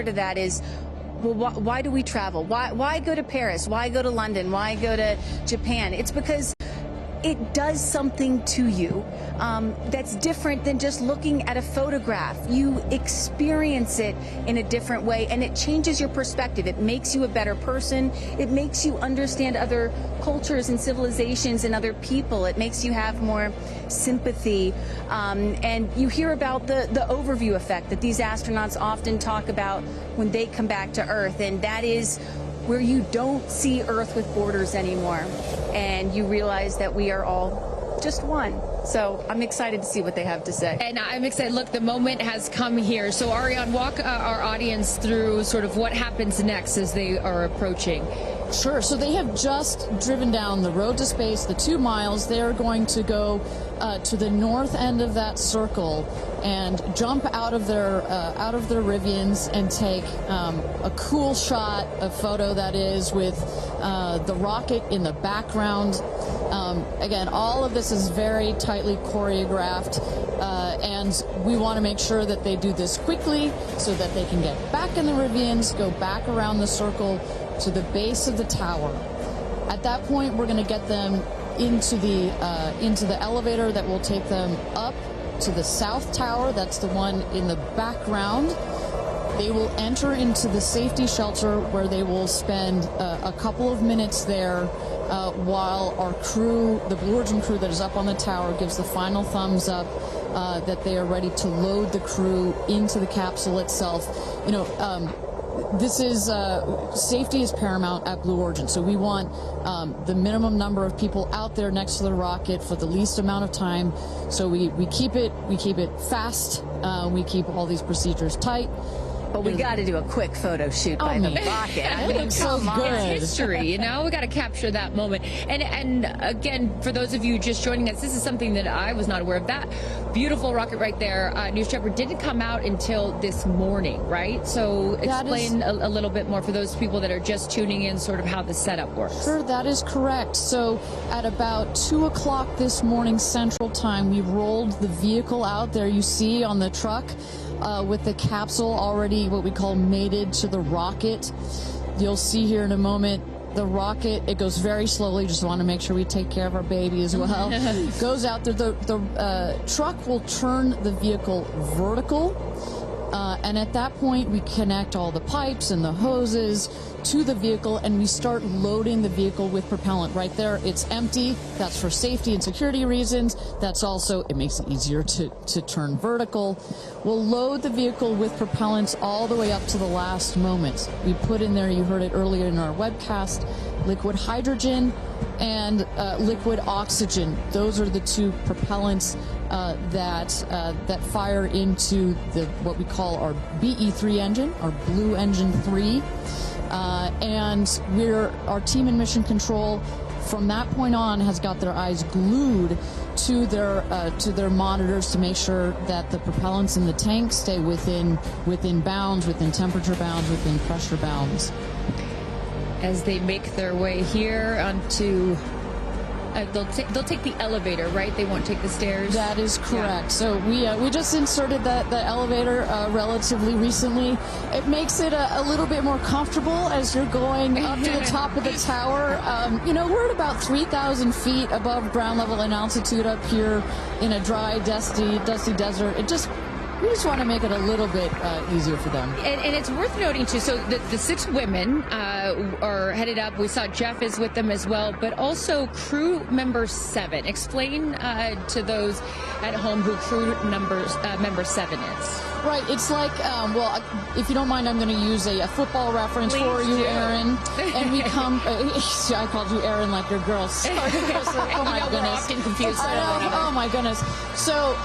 to that is, well, why do we travel? Why go to Paris? Why go to London? Why go to Japan? It's because it does something to you that's different than just looking at a photograph. You experience it in a different way, and it changes your perspective. It makes you a better person. It makes you understand other cultures and civilizations and other people. It makes you have more sympathy. And you hear about the overview effect that these astronauts often talk about when they come back to Earth, and that is where you don't see Earth with borders anymore, and you realize that we are all just one. So I'm excited to see what they have to say. And I'm excited. Look, the moment has come here. So Ariane, walk our audience through sort of what happens next as they are approaching. Sure. So they have just driven down the road to space, the 2 miles. They're going to go to the north end of that circle and jump out of their Rivians and take a cool shot, a photo that is, with the rocket in the background. Again, all of this is very tightly choreographed, and we want to make sure that they do this quickly so that they can get back in the Rivians, go back around the circle to the base of the tower. At that point, we're going to get them into the elevator that will take them up to the south tower. That's the one in the background. They will enter into the safety shelter, where they will spend a couple of minutes there while our crew, the Blue Origin crew that is up on the tower, gives the final thumbs up that they are ready to load the crew into the capsule itself. You know, this is safety is paramount at Blue Origin, so we want the minimum number of people out there next to the rocket for the least amount of time. So we keep it fast. We keep all these procedures tight. But we got to do a quick photo shoot by the rocket. I mean, so good. It's history, you know? We got to capture that moment. And again, for those of you just joining us, this is something that I was not aware of. That beautiful rocket right there, News Trevor, didn't come out until this morning, right? So explain a little bit more for those people that are just tuning in, sort of how the setup works. Sure, that is correct. So at about 2 o'clock this morning Central Time, we rolled the vehicle out there. You see on the truck with the capsule already what we call mated to the rocket. You'll see here in a moment the rocket, it goes very slowly, just want to make sure we take care of our baby as well. Goes out there, the truck will turn the vehicle vertical, and at that point we connect all the pipes and the hoses to the vehicle, and we start loading the vehicle with propellant. Right there, it's empty. That's for safety and security reasons. That's also, it makes it easier to turn vertical. We'll load the vehicle with propellants all the way up to the last moment. We put in there, you heard it earlier in our webcast, liquid hydrogen and liquid oxygen. Those are the two propellants that fire into what we call our BE3 engine, our Blue Engine 3. And our team in Mission Control from that point on has got their eyes glued to their monitors to make sure that the propellants in the tank stay within bounds, within temperature bounds, within pressure bounds. As they make their way here onto, they'll take the elevator, right? They won't take the stairs. That is correct. Yeah. So we just inserted the elevator relatively recently. It makes it a little bit more comfortable as you're going up to the top of the tower. You know, we're at about 3,000 feet above ground level in altitude up here in a dry, dusty desert. We just want to make it a little bit easier for them. And it's worth noting, too, so the 6 women are headed up. We saw Jeff is with them as well, but also crew member 7. Explain to those at home who crew member 7 is. Right. It's like, well, if you don't mind, I'm going to use a football reference for you, Aaron. And we come, I called you Aaron like your girl. Sorry. Oh, my goodness. We're often confused. Oh, my goodness. So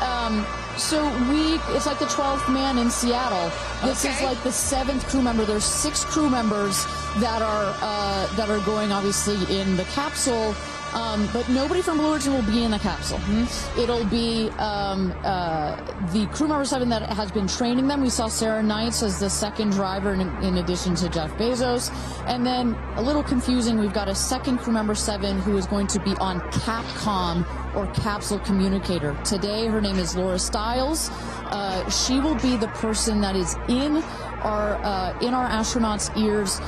it's like the 12th man in Seattle. This is like the 7th crew member. There's 6 crew members that are going obviously in the capsule. But nobody from Blue Origin will be in the capsule. It'll be the crew member 7 that has been training them. We saw Sarah Knights as the second driver in addition to Jeff Bezos. And then, a little confusing, we've got a second crew member 7 who is going to be on Capcom, or capsule communicator. Today, her name is Laura Stiles. She will be the person that is in are in our astronauts' ears,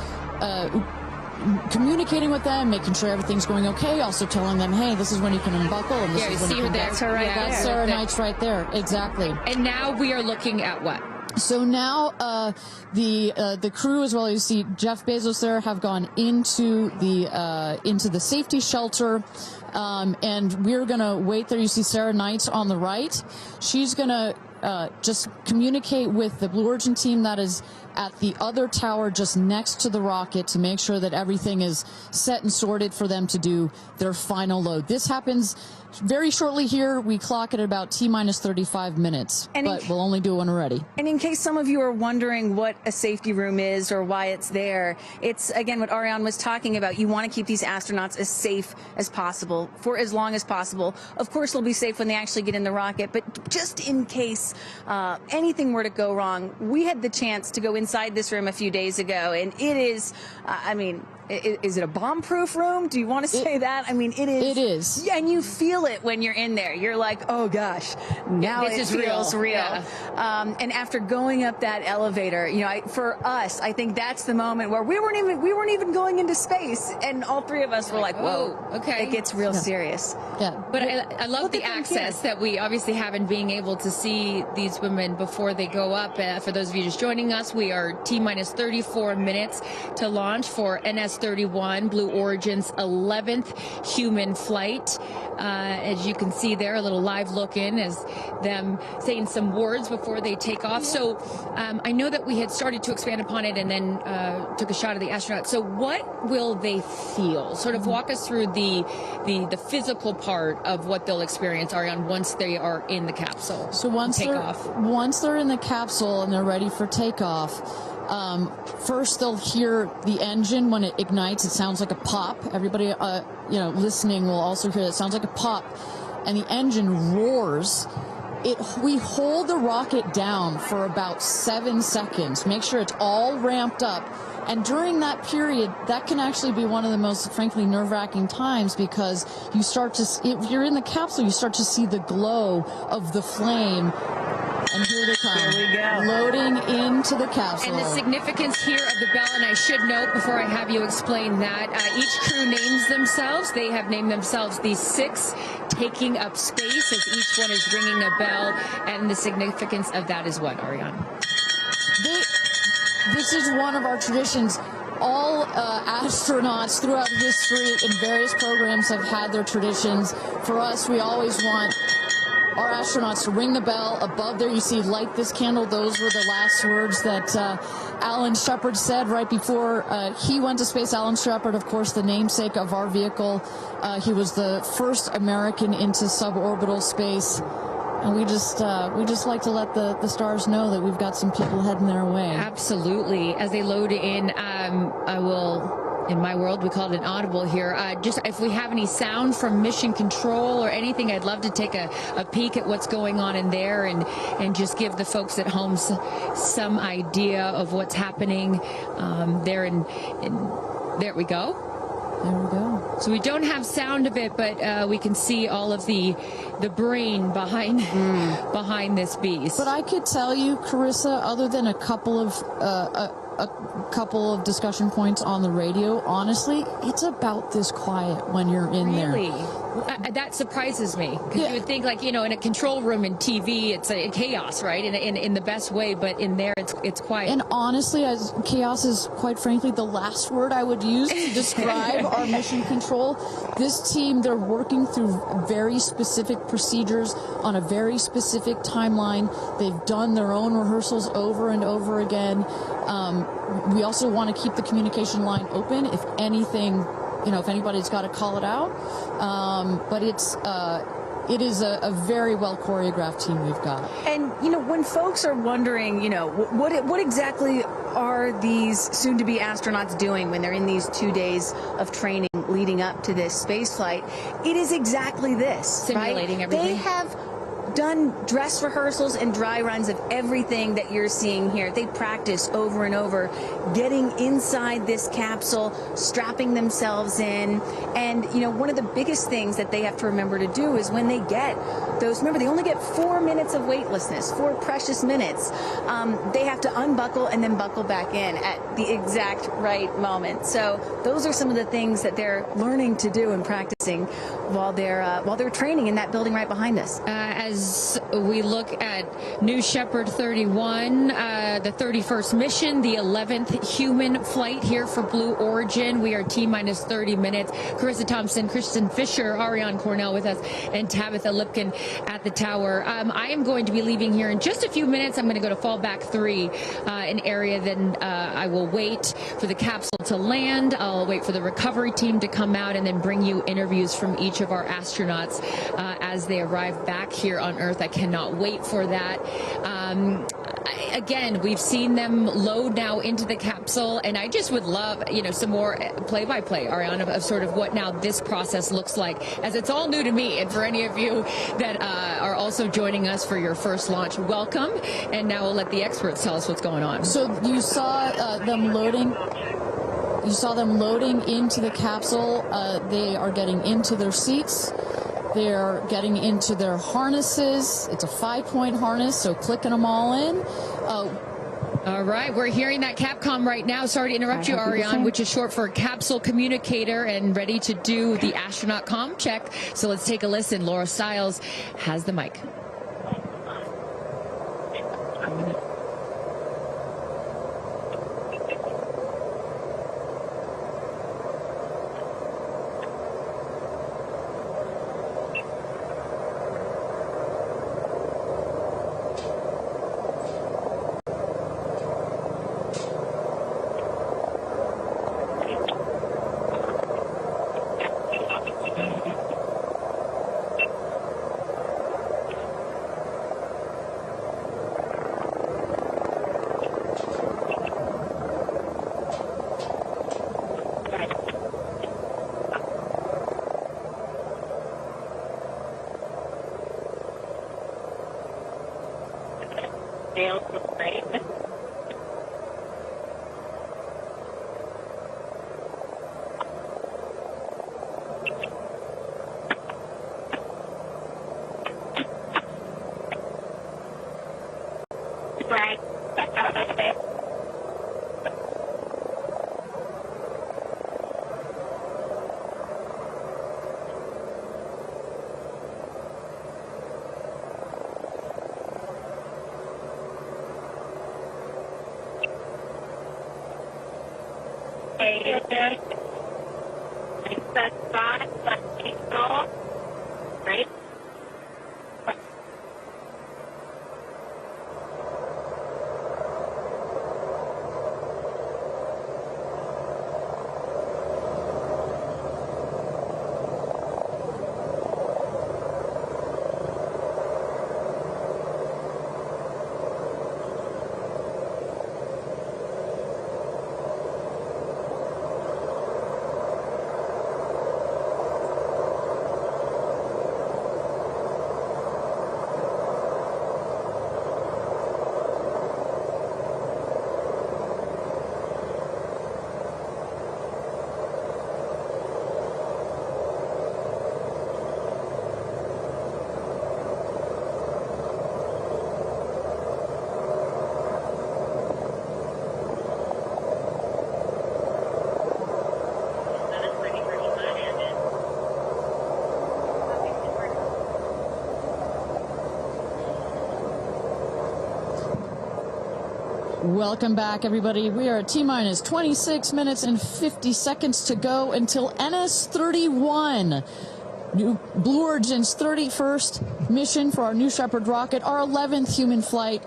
communicating with them, making sure everything's going okay, also telling them, hey, this is when you can unbuckle, and this is when you can... That's her right there. That's Sarah Knight's right there, exactly. And now we are looking at what? So now the crew, as well as you see Jeff Bezos there, have gone into the safety shelter, and we're gonna wait there. You see Sarah Knight on the right. She's gonna just communicate with the Blue Origin team that is at the other tower just next to the rocket to make sure that everything is set and sorted for them to do their final load. This happens very shortly here. We clock it at about T-minus 35 minutes, but we'll only do one already. And in case some of you are wondering what a safety room is or why it's there, it's, again, what Ariane was talking about. You want to keep these astronauts as safe as possible for as long as possible. Of course, they'll be safe when they actually get in the rocket, but just in case anything were to go wrong, we had the chance to go inside this room a few days ago, and it is, I mean, is it a bomb-proof room? Do you want to say that? I mean, it is. It is. Yeah, and you feel it when you're in there. You're like, oh gosh, now this it is feels real. Yeah. And after going up that elevator, you know, for us, I think that's the moment where we weren't even going into space, and all three of us were like, whoa, okay, it gets real serious. Yeah. But I love the access that we obviously have in being able to see these women before they go up. For those of you just joining us, we are T-minus 34 minutes to launch for NS-31, Blue Origin's 11th human flight. As you can see there, a little live look in as them saying some words before they take off. So I know that we had started to expand upon it and then took a shot of the astronauts. So what will they feel? Sort of walk us through the physical part of what they'll experience, Ariane, once they are in the capsule. So once they're in the capsule and they're ready for takeoff, first they'll hear the engine when it ignites. It sounds like a pop. Everybody, listening will also hear that. It sounds like a pop, and the engine roars. We hold the rocket down for about 7 seconds. Make sure it's all ramped up. And during that period, that can actually be one of the most, frankly, nerve-wracking times, because you start to, if you're in the capsule, you start to see the glow of the flame. And here they come. Here we go. Loading into the capsule. And the significance here of the bell, and I should note before I have you explain that, each crew names themselves. They have named themselves the 6 taking up space, as each one is ringing a bell. And the significance of that is what, Ariane? This is one of our traditions. All astronauts throughout history in various programs have had their traditions. For us, we always want our astronauts to ring the bell. Above there, you see, light this candle. Those were the last words that Alan Shepard said right before he went to space. Alan Shepard, of course, the namesake of our vehicle. He was the first American into suborbital space. And we just like to let the stars know that we've got some people heading their way. Absolutely. As they load in, I will... In my world, we call it an audible here. Just if we have any sound from mission control or anything, I'd love to take a peek at what's going on in there and just give the folks at home some idea of what's happening there. There we go. There we go. So we don't have sound of it, but we can see all of the brain behind this beast. But I could tell you, Carissa, other than a couple of discussion points on the radio, honestly, it's about this quiet when you're in there. Really? That surprises me, because you would think, like, in a control room in TV, it's a chaos, right? In the best way, but in there, it's quiet. And honestly, chaos is, quite frankly, the last word I would use to describe our mission control. This team, they're working through very specific procedures on a very specific timeline. They've done their own rehearsals over and over again. We also want to keep the communication line open if anything, if anybody's got to call it out. But it is a very well choreographed team we've got. And, when folks are wondering, what exactly are these soon-to-be astronauts doing when they're in these 2 days of training leading up to this space flight, it is exactly this. Simulating everything. They have done dress rehearsals and dry runs of everything that you're seeing here. They practice over and over getting inside this capsule, strapping themselves in. And, one of the biggest things that they have to remember to do is when they get those, remember, they only get 4 minutes of weightlessness, 4 precious minutes. They have to unbuckle and then buckle back in at the exact right moment. So those are some of the things that they're learning to do and practicing while they're training in that building right behind us. As we look at New Shepard 31, the 31st mission, the 11th human flight here for Blue Origin. We are T-minus 30 minutes. Carissa Thompson, Kristen Fisher, Ariane Cornell with us, and Tabitha Lipkin at the tower. I am going to be leaving here in just a few minutes. I'm going to go to fallback 3, an area. Then I will wait for the capsule to land. I'll wait for the recovery team to come out and then bring you interviews from each of our astronauts as they arrive back here on Earth. I cannot wait for that. Again, we've seen them load now into the capsule, and I just would love, some more play-by-play, Ariana, of sort of what now this process looks like, as it's all new to me. And for any of you that are also joining us for your first launch, welcome. And now we'll let the experts tell us what's going on. So you saw them loading. You saw them loading into the capsule. They are getting into their seats. They're getting into their harnesses. It's a 5-point harness, so clicking them all in. All right, we're hearing that Capcom right now. Sorry to interrupt you, Ariane, which is short for Capsule Communicator, and ready to do the astronaut comm check. So let's take a listen. Laura Stiles has the mic. Welcome back, everybody. We are at T-minus 26 minutes and 50 seconds to go until NS-31, Blue Origin's 31st mission for our New Shepard rocket, our 11th human flight.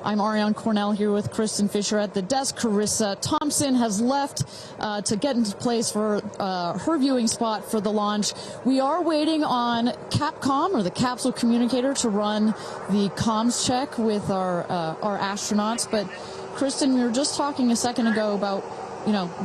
I'm Ariane Cornell here with Kristen Fisher at the desk. Carissa Thompson has left to get into place for her viewing spot for the launch. We are waiting on Capcom, or the Capsule Communicator, to run the comms check with our astronauts. But Kristen, we were just talking a second ago about,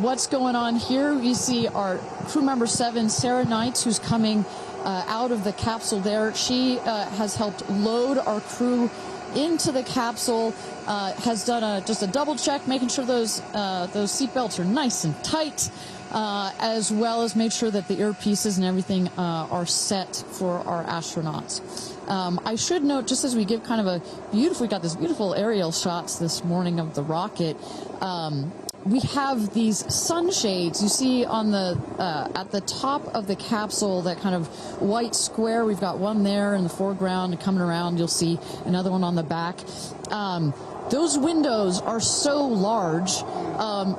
what's going on here. You see our crew member 7, Sarah Knights, who's coming out of the capsule there. She has helped load our crew into the capsule, has done just a double check, making sure those seatbelts are nice and tight, as well as make sure that the earpieces and everything are set for our astronauts. I should note, just as we give kind of we got this beautiful aerial shots this morning of the rocket. We have these sunshades you see on the at the top of the capsule, that kind of white square. We've got one there in the foreground, and coming around you'll see another one on the back. Those windows are so large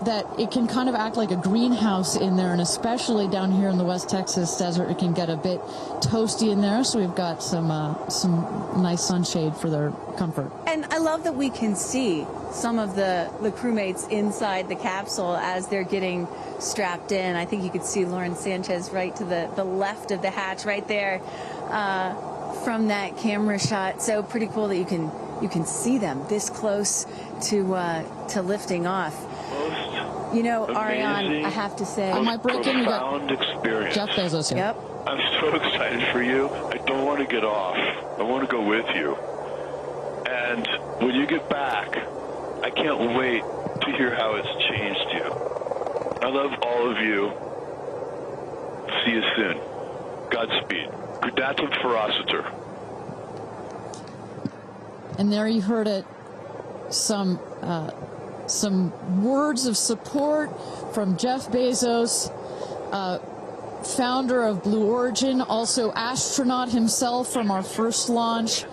that it can kind of act like a greenhouse in there, and especially down here in the West Texas desert, it can get a bit toasty in there. So we've got some nice sunshade for their comfort. And I love that we can see some of the crewmates inside the capsule as they're getting strapped in. I think you could see Lauren Sanchez right to the left of the hatch right there from that camera shot. So pretty cool that you can see them this close to lifting off. You know, Ariane, I have to say, I might break in. We got experience. Jeff Bezos here. Yep. I'm so excited for you. I don't want to get off. I want to go with you. And when you get back, I can't wait to hear how it's changed you. I love all of you. See you soon. Godspeed. Gradatum ferociter. And there you heard it. Some words of support from Jeff Bezos, founder of Blue Origin, also astronaut himself from our first launch.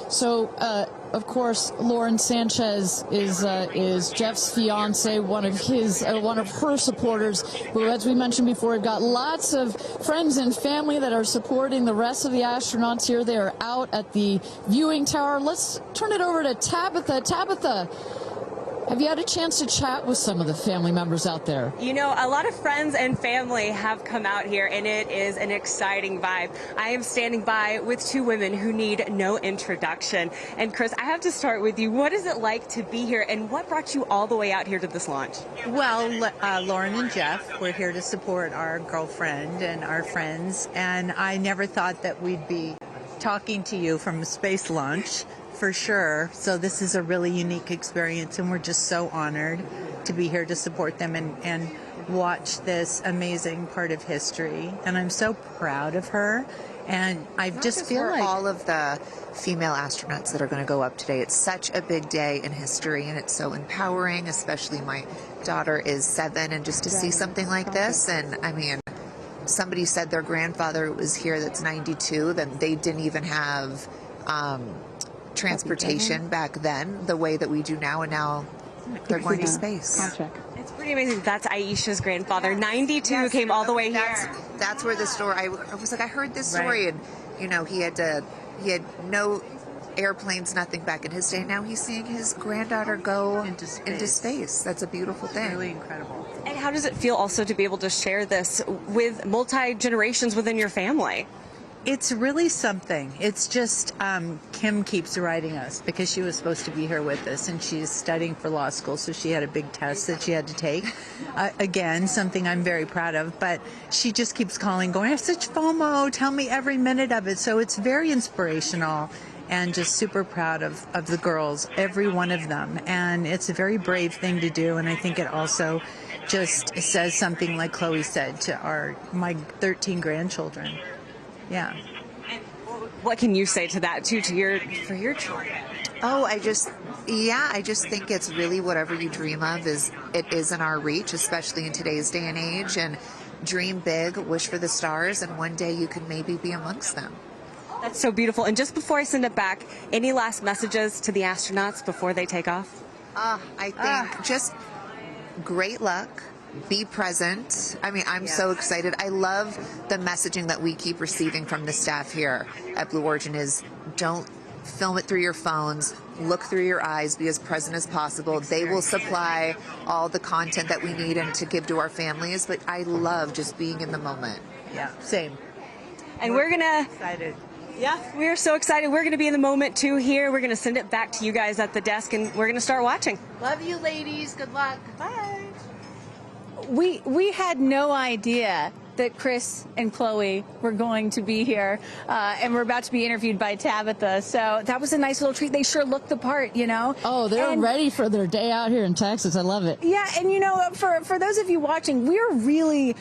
So, of course, Lauren Sanchez is Jeff's fiance, one of her supporters. But as we mentioned before, we've got lots of friends and family that are supporting the rest of the astronauts here. They are out at the viewing tower. Let's turn it over to Tabitha. Tabitha, have you had a chance to chat with some of the family members out there? You know, a lot of friends and family have come out here, and it is an exciting vibe. I am standing by with two women who need no introduction. And Chris, I have to start with you. What is it like to be here, and what brought you all the way out here to this launch? Well, Lauren and Jeff, we're here to support our girlfriend and our friends, and I never thought that we'd be talking to you from a space launch. For sure. So this is a really unique experience, and we're just so honored to be here to support them and watch this amazing part of history. And I'm so proud of her. And I just feel like all of the female astronauts that are going to go up today. It's such a big day in history, and it's so empowering, especially my daughter is 7, and just to see something like this. And I mean, somebody said their grandfather was here that's 92, that they didn't even have transportation back then the way that we do now, and now they're going to space. It's pretty amazing. That's Aisha's grandfather. 92 came all the way here. That's where the story, I was like, I heard this story, and you know, he had no airplanes, nothing back in his day. Now he's seeing his granddaughter go into space. That's a beautiful thing. It's really incredible. And how does it feel also to be able to share this with multi-generations within your family? It's really something. It's just Kim keeps writing us because she was supposed to be here with us, and she's studying for law school, so she had a big test that she had to take. Again, something I'm very proud of, but she just keeps calling, going, I have such FOMO, tell me every minute of it. So it's very inspirational, and just super proud of the girls, every one of them. And it's a very brave thing to do, and I think it also just says something, like Chloe said, to my 13 grandchildren. Yeah. And what can you say to that too, for your children? Oh, I just think it's really whatever you dream of is in our reach, especially in today's day and age. And dream big, wish for the stars, and one day you can maybe be amongst them. That's so beautiful. And just before I send it back, any last messages to the astronauts before they take off? I think just great luck. Be present. I mean, I'm so excited. I love the messaging that we keep receiving from the staff here at Blue Origin is don't film it through your phones, look through your eyes, be as present as possible. They will supply all the content that we need and to give to our families, but I love just being in the moment. Yeah, same. And we're gonna... Excited. Yeah, we're so excited. We're going to be in the moment too here. We're going to send it back to you guys at the desk, and we're going to start watching. Love you, ladies. Good luck. Bye. we had no idea that Chris and Chloe were going to be here, and we're about to be interviewed by Tabitha. So that was a nice little treat. They sure looked the part, you know. Oh, they're ready for their day out here in Texas. I love it. Yeah, and you know, for those of you watching, we're really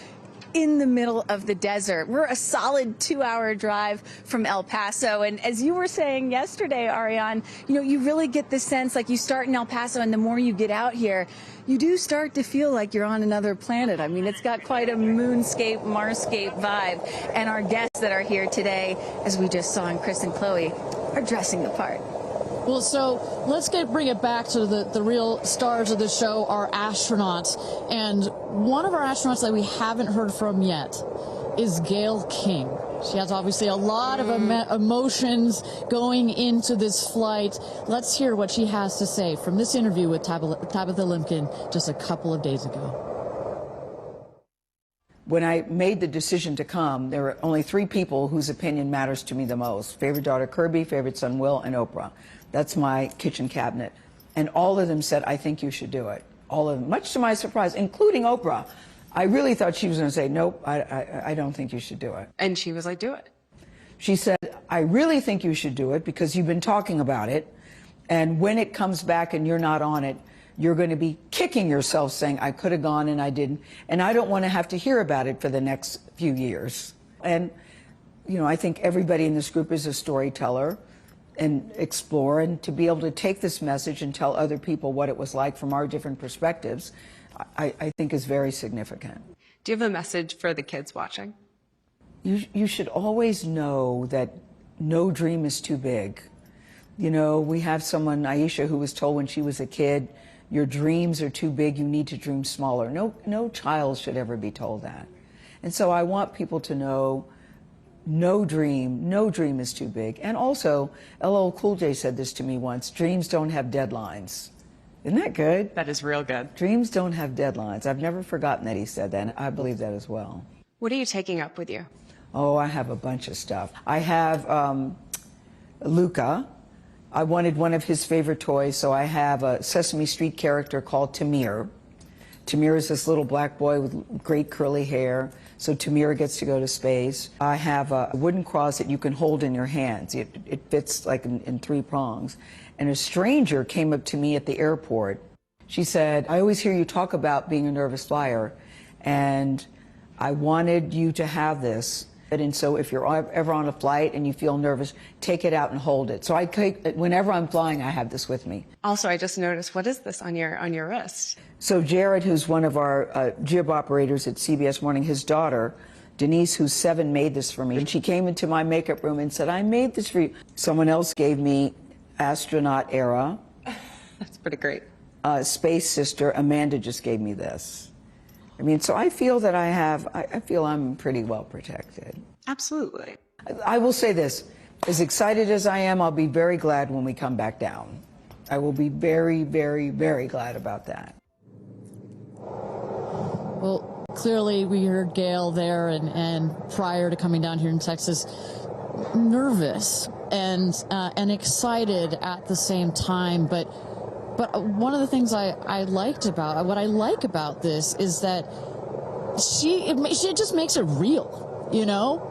in the middle of the desert. We're a solid 2-hour drive from El Paso. And as you were saying yesterday, Ariane, you know, you really get the sense like you start in El Paso and the more you get out here, you do start to feel like you're on another planet. I mean, it's got quite a moonscape, Marscape vibe. And our guests that are here today, as we just saw in Chris and Chloe, are dressing the part. Well, so let's bring it back to the real stars of the show, our astronauts. And one of our astronauts that we haven't heard from yet is Gayle King. She has obviously a lot of emotions going into this flight. Let's hear what she has to say from this interview with Tabitha Limkin just a couple of days ago. When I made the decision to come, there were only 3 people whose opinion matters to me the most. Favorite daughter Kirby, favorite son Will, and Oprah. That's my kitchen cabinet. And all of them said, I think you should do it. All of them, much to my surprise, including Oprah. I really thought she was going to say, nope, I don't think you should do it. And she was like, do it. She said, I really think you should do it because you've been talking about it. And when it comes back and you're not on it, you're going to be kicking yourself saying, I could have gone and I didn't. And I don't want to have to hear about it for the next few years. And, you know, I think everybody in this group is a storyteller and explore, and to be able to take this message and tell other people what it was like from our different perspectives, I think is very significant. Do you have a message for the kids watching? You should always know that no dream is too big. You know, we have someone, Aisha, who was told when she was a kid, your dreams are too big, you need to dream smaller. No child should ever be told that. And so I want people to know no dream is too big. And also, LL Cool J said this to me once, dreams don't have deadlines. Isn't that good? That is real good. Dreams don't have deadlines. I've never forgotten that he said that, and I believe that as well. What are you taking up with you? Oh, I have a bunch of stuff. I have Luca. I wanted one of his favorite toys, so I have a Sesame Street character called Tamir. Tamir is this little black boy with great curly hair, so Tamir gets to go to space. I have a wooden cross that you can hold in your hands. It fits like in 3 prongs. And a stranger came up to me at the airport. She said, I always hear you talk about being a nervous flyer, and I wanted you to have this. And so if you're ever on a flight and you feel nervous, take it out and hold it. So whenever I'm flying, I have this with me. Also, I just noticed, what is this on your wrist? So Jared, who's one of our jib operators at CBS Morning, his daughter, Denise, who's 7, made this for me. And she came into my makeup room and said, I made this for you. Someone else gave me astronaut era. That's pretty great. Space sister, Amanda, just gave me this. I mean, so I feel that I feel I'm pretty well protected. Absolutely. I will say this, as excited as I am, I'll be very glad when we come back down. I will be very, very, very glad about that. Well, clearly we heard Gayle there and prior to coming down here in Texas, nervous and excited at the same time, but one of the things I like about this is that she just makes it real, you know?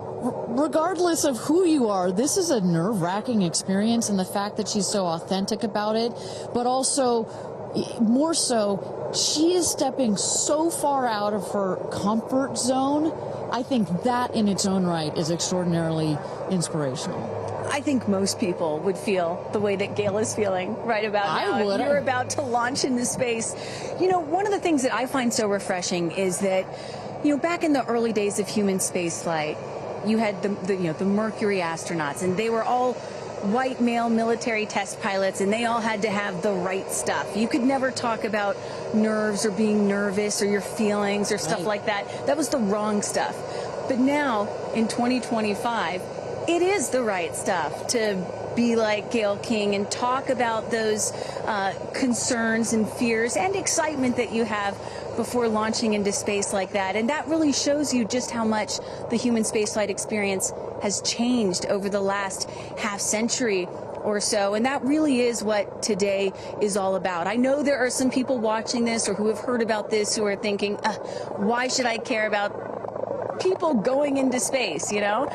Regardless of who you are, this is a nerve-wracking experience, and the fact that she's so authentic about it, but also, more so, she is stepping so far out of her comfort zone. I think that in its own right is extraordinarily inspirational. I think most people would feel the way that Gayle is feeling right about now. I would. You're about to launch into space. You know, one of the things that I find so refreshing is that, you know, back in the early days of human spaceflight, you had the Mercury astronauts, and they were all white male military test pilots, and they all had to have the right stuff. You could never talk about nerves or being nervous or your feelings or stuff like that. That was the wrong stuff. But now, in 2025, it is the right stuff to be like Gayle King and talk about those concerns and fears and excitement that you have before launching into space like that. And that really shows you just how much the human spaceflight experience has changed over the last half century. or so. And that really is what today is all about. I know there are some people watching this or who have heard about this who are thinking, why should I care about people going into space, you know?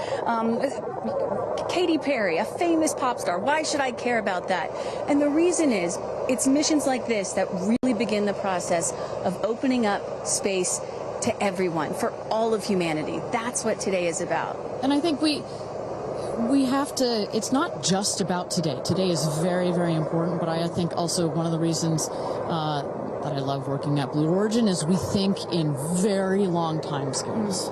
Katy Perry, a famous pop star, why should I care about that? And the reason is, it's missions like this that really begin the process of opening up space to everyone, for all of humanity. That's what today is about. And I think we have to, it's not just about today. Today is very, very important, but I think also one of the reasons that I love working at Blue Origin is we think in very long time scales,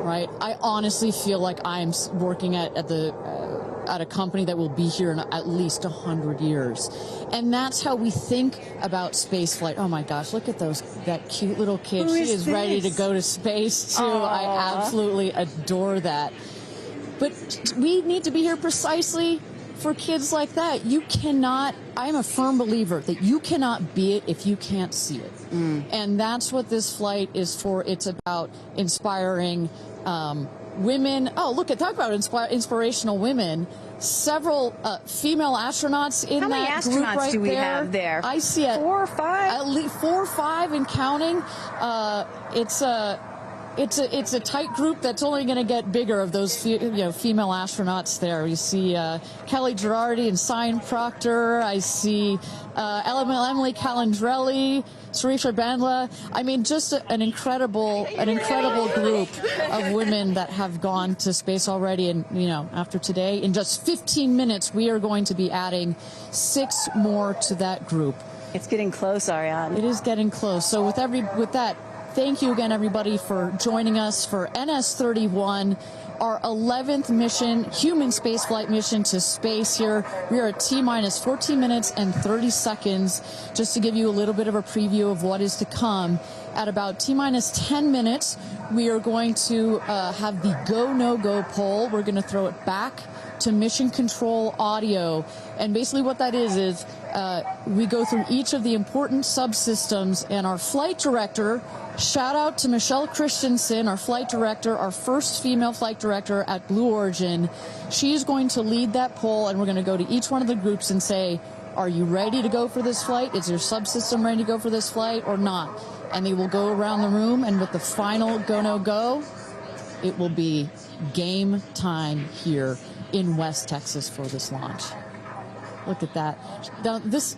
right? I honestly feel like I'm working at a company that will be here in at least 100 years. And that's how we think about space flight. Oh my gosh, look at that cute little kid. She is ready to go to space too. Aww. I absolutely adore that. But we need to be here precisely for kids like that. You cannot, I'm a firm believer that you cannot be it if you can't see it. And that's what this flight is for. It's about inspiring women. Oh, look, talk about inspirational women. Several female astronauts in that group right there. How many astronauts do we have there? I see it. 4 or 5? At least 4 or 5 and counting. It's a tight group that's only going to get bigger of those female astronauts there. You see Kelly Girardi and Cyan Proctor. I see Emily Calandrelli, Sarisha Bandla. I mean, just an incredible group of women that have gone to space already. And after today, in just 15 minutes, we are going to be adding 6 more to that group. It's getting close, Ariane. It is getting close. So with that. Thank you again, everybody, for joining us for NS-31, our 11th mission, human spaceflight mission to space here. We are at T-minus 14 minutes and 30 seconds. Just to give you a little bit of a preview of what is to come, at about T-minus 10 minutes, we are going to have the go, no-go poll. We're going to throw it back to mission control audio. And basically what that is we go through each of the important subsystems, and our flight director, shout out to Michelle Christensen, our flight director, our first female flight director at Blue Origin. She's going to lead that poll, and we're going to go to each one of the groups and say, are you ready to go for this flight? Is your subsystem ready to go for this flight or not? And they will go around the room, and with the final go, no go, it will be game time here in West Texas for this launch. Look at that. Now, this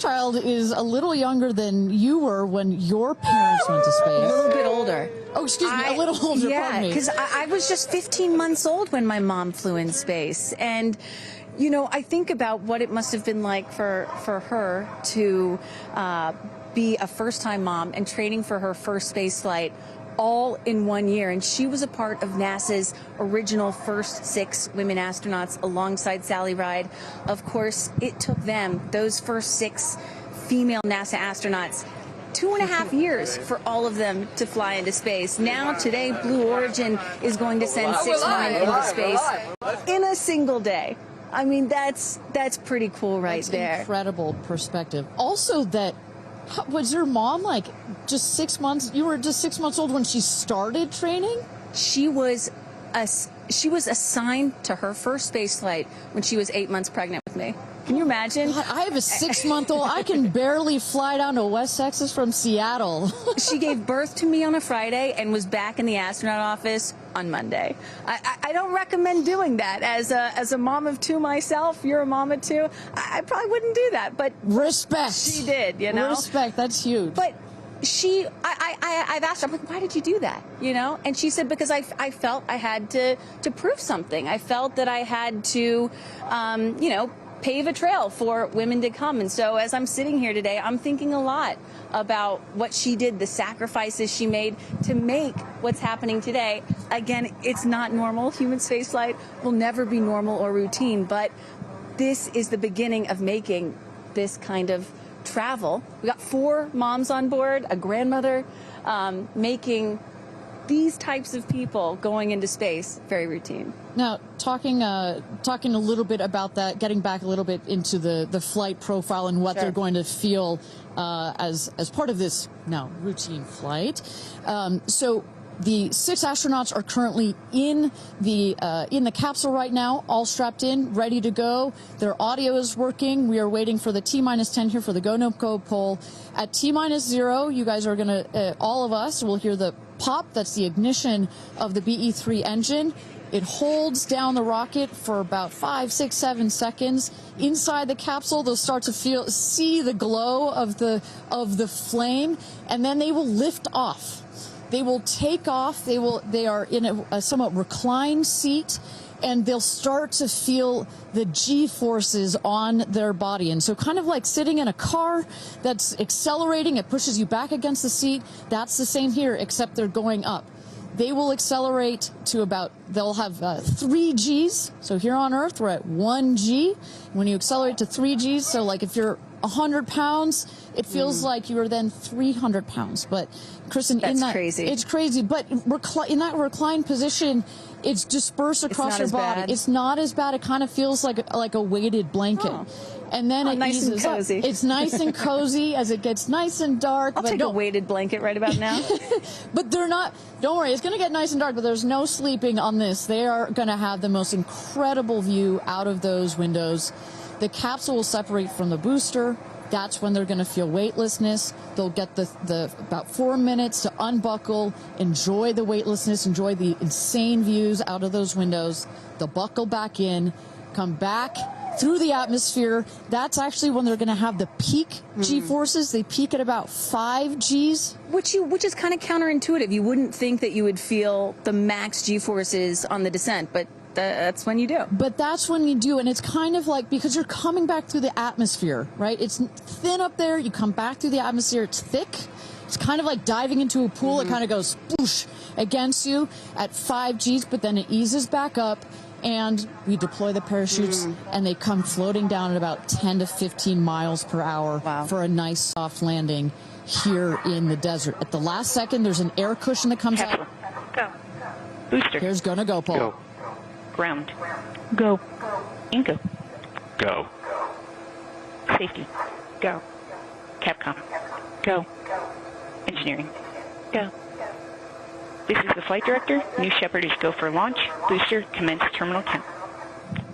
child is a little younger than you were when your parents went to space. A little bit older. Oh, excuse me, a little older, yeah, because I was just 15 months old when my mom flew in space. And, I think about what it must have been like for her to be a first-time mom and training for her first space flight all in 1 year. And she was a part of NASA's original first 6 women astronauts alongside Sally Ride. Of course, it took them, those first 6 female NASA astronauts, 2.5 years for all of them to fly into space. Now, today, Blue Origin is going to send 6 women into space in a single day. I mean, that's pretty cool right there. Incredible perspective. Also, was your mom just 6 months? You were just 6 months old when she started training? She was assigned to her first space flight when she was 8 months pregnant with me. Can you imagine? God, I have a 6-month-old. I can barely fly down to West Texas from Seattle. She gave birth to me on a Friday and was back in the astronaut office on Monday. I don't recommend doing that. As a mom of 2 myself, you're a mom of 2, I probably wouldn't do that. But respect. She did, Respect, that's huge. But I've asked her, I'm like, why did you do that? And she said, because I felt I had to prove something. I felt that I had to, pave a trail for women to come. And so as I'm sitting here today, I'm thinking a lot about what she did, the sacrifices she made to make what's happening today. Again, it's not normal. Human spaceflight will never be normal or routine, but this is the beginning of making this kind of travel. We got 4 moms on board, a grandmother, making these types of people going into space very routine. Now, talking a little bit about that, getting back a little bit into the flight profile and what they're going to feel as part of this now routine flight. So The 6 astronauts are currently in the capsule right now, all strapped in, ready to go. Their audio is working. We are waiting for the T-10 here for the go no go poll. At T-0, you guys are going to, all of us will hear the pop. That's the ignition of the BE-3 engine. It holds down the rocket for about 5, 6, 7 seconds. Inside the capsule, they'll start to see the glow of the flame, and then they will lift off. They will take off. They are in a somewhat reclined seat, and they'll start to feel the G-forces on their body. And so kind of like sitting in a car that's accelerating, it pushes you back against the seat. That's the same here, except they're going up. They will accelerate to they'll have 3 Gs. So here on Earth, we're at 1 G. When you accelerate to 3 Gs, so like if you're 100 pounds, it feels like you are then 300 pounds. But Kristen, crazy. It's crazy. But in that reclined position, it's dispersed across your body. Bad. It's not as bad. It kind of feels like a weighted blanket. Oh. And then it nice eases and cozy. up. It's nice and cozy as it gets nice and dark. I'll take a weighted blanket right about now. But they're not, don't worry, it's going to get nice and dark, but there's no sleeping on this. They are going to have the most incredible view out of those windows. The capsule will separate from the booster. That's when they're going to feel weightlessness. They'll get the about 4 minutes to unbuckle, enjoy the weightlessness, enjoy the insane views out of those windows. They'll buckle back in, come back through the atmosphere. That's actually when they're going to have the peak G-forces. They peak at about 5 Gs. Which is kind of counterintuitive. You wouldn't think that you would feel the max G-forces on the descent, but that's when you do. But that's when you do, and it's kind of like, because you're coming back through the atmosphere, right? It's thin up there. You come back through the atmosphere. It's thick. It's kind of like diving into a pool. It kind of goes whoosh against you at 5 Gs, but then it eases back up. And we deploy the parachutes, and they come floating down at about 10 to 15 miles per hour for a nice soft landing here in the desert. At the last second, there's an air cushion that comes out. Go. Booster. Here's go, Paul. Go. Ground. Go. And go. Go. Safety. Go. Capcom. Go. Engineering. Go. This is the flight director. New Shepard is go for launch. Booster, commence terminal count.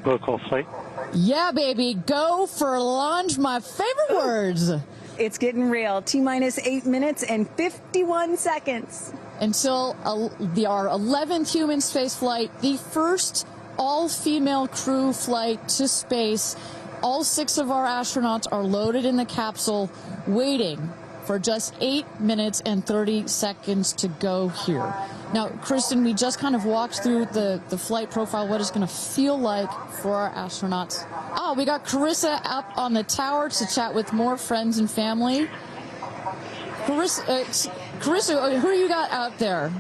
Protocol flight. Yeah, baby. Go for launch. My favorite words. It's getting real. T-minus 8 minutes and 51 seconds. Until our 11th human space flight, the first all-female crew flight to space. All 6 of our astronauts are loaded in the capsule, waiting for just 8 minutes and 30 seconds to go here. Now, Kristen, we just kind of walked through the flight profile, what it's going to feel like for our astronauts. Oh, we got Carissa up on the tower to chat with more friends and family. Carissa, who you got out there?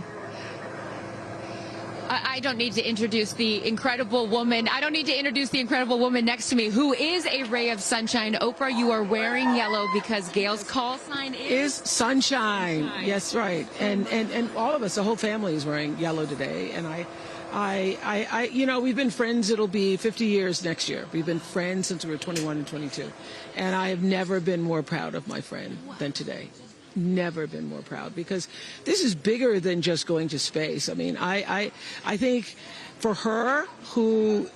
I don't need to introduce the incredible woman. I don't need to introduce the incredible woman next to me, who is a ray of sunshine. Oprah, you are wearing yellow because Gail's call sign is sunshine. Yes, right. And all of us, the whole family is wearing yellow today. And I you know, we've been friends. It'll be 50 years next year. We've been friends since we were 21 and 22. And I have never been more proud of my friend than today. Never been more proud, because this is bigger than just going to space. I mean, I think for her, who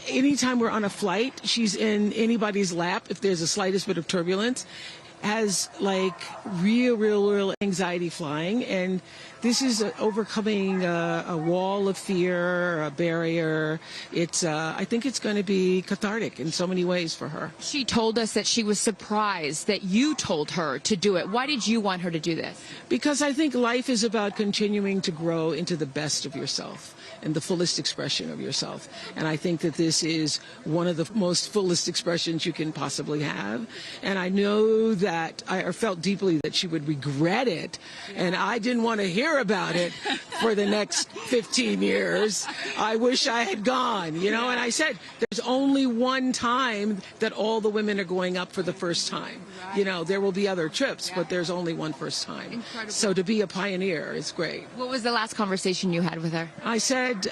anytime we're on a flight, she's in anybody's lap if there's the slightest bit of turbulence, has like real anxiety flying, and this is overcoming a wall of fear, a barrier. It's I think it's going to be cathartic in so many ways for her. She told us that she was surprised that you told her to do it. Why did you want her to do this? Because I think life is about continuing to grow into the best of yourself and the fullest expression of yourself. And I think that this is one of the most fullest expressions you can possibly have. And I know that I felt deeply that she would regret it. And I didn't want to hear about it for the next 15 years. I wish I had gone, you know. And I said, there's only one time that all the women are going up for the first time. You know, there will be other trips, but there's only one first time. Incredible. So to be a pioneer is great. What was the last conversation you had with her? I said,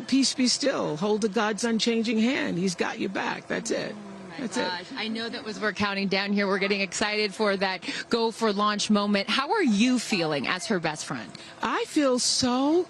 peace be still. Hold the God's unchanging hand. He's got your back. That's it. That's it. I know that as we're counting down here, we're getting excited for that go for launch moment. How are you feeling as her best friend? I feel so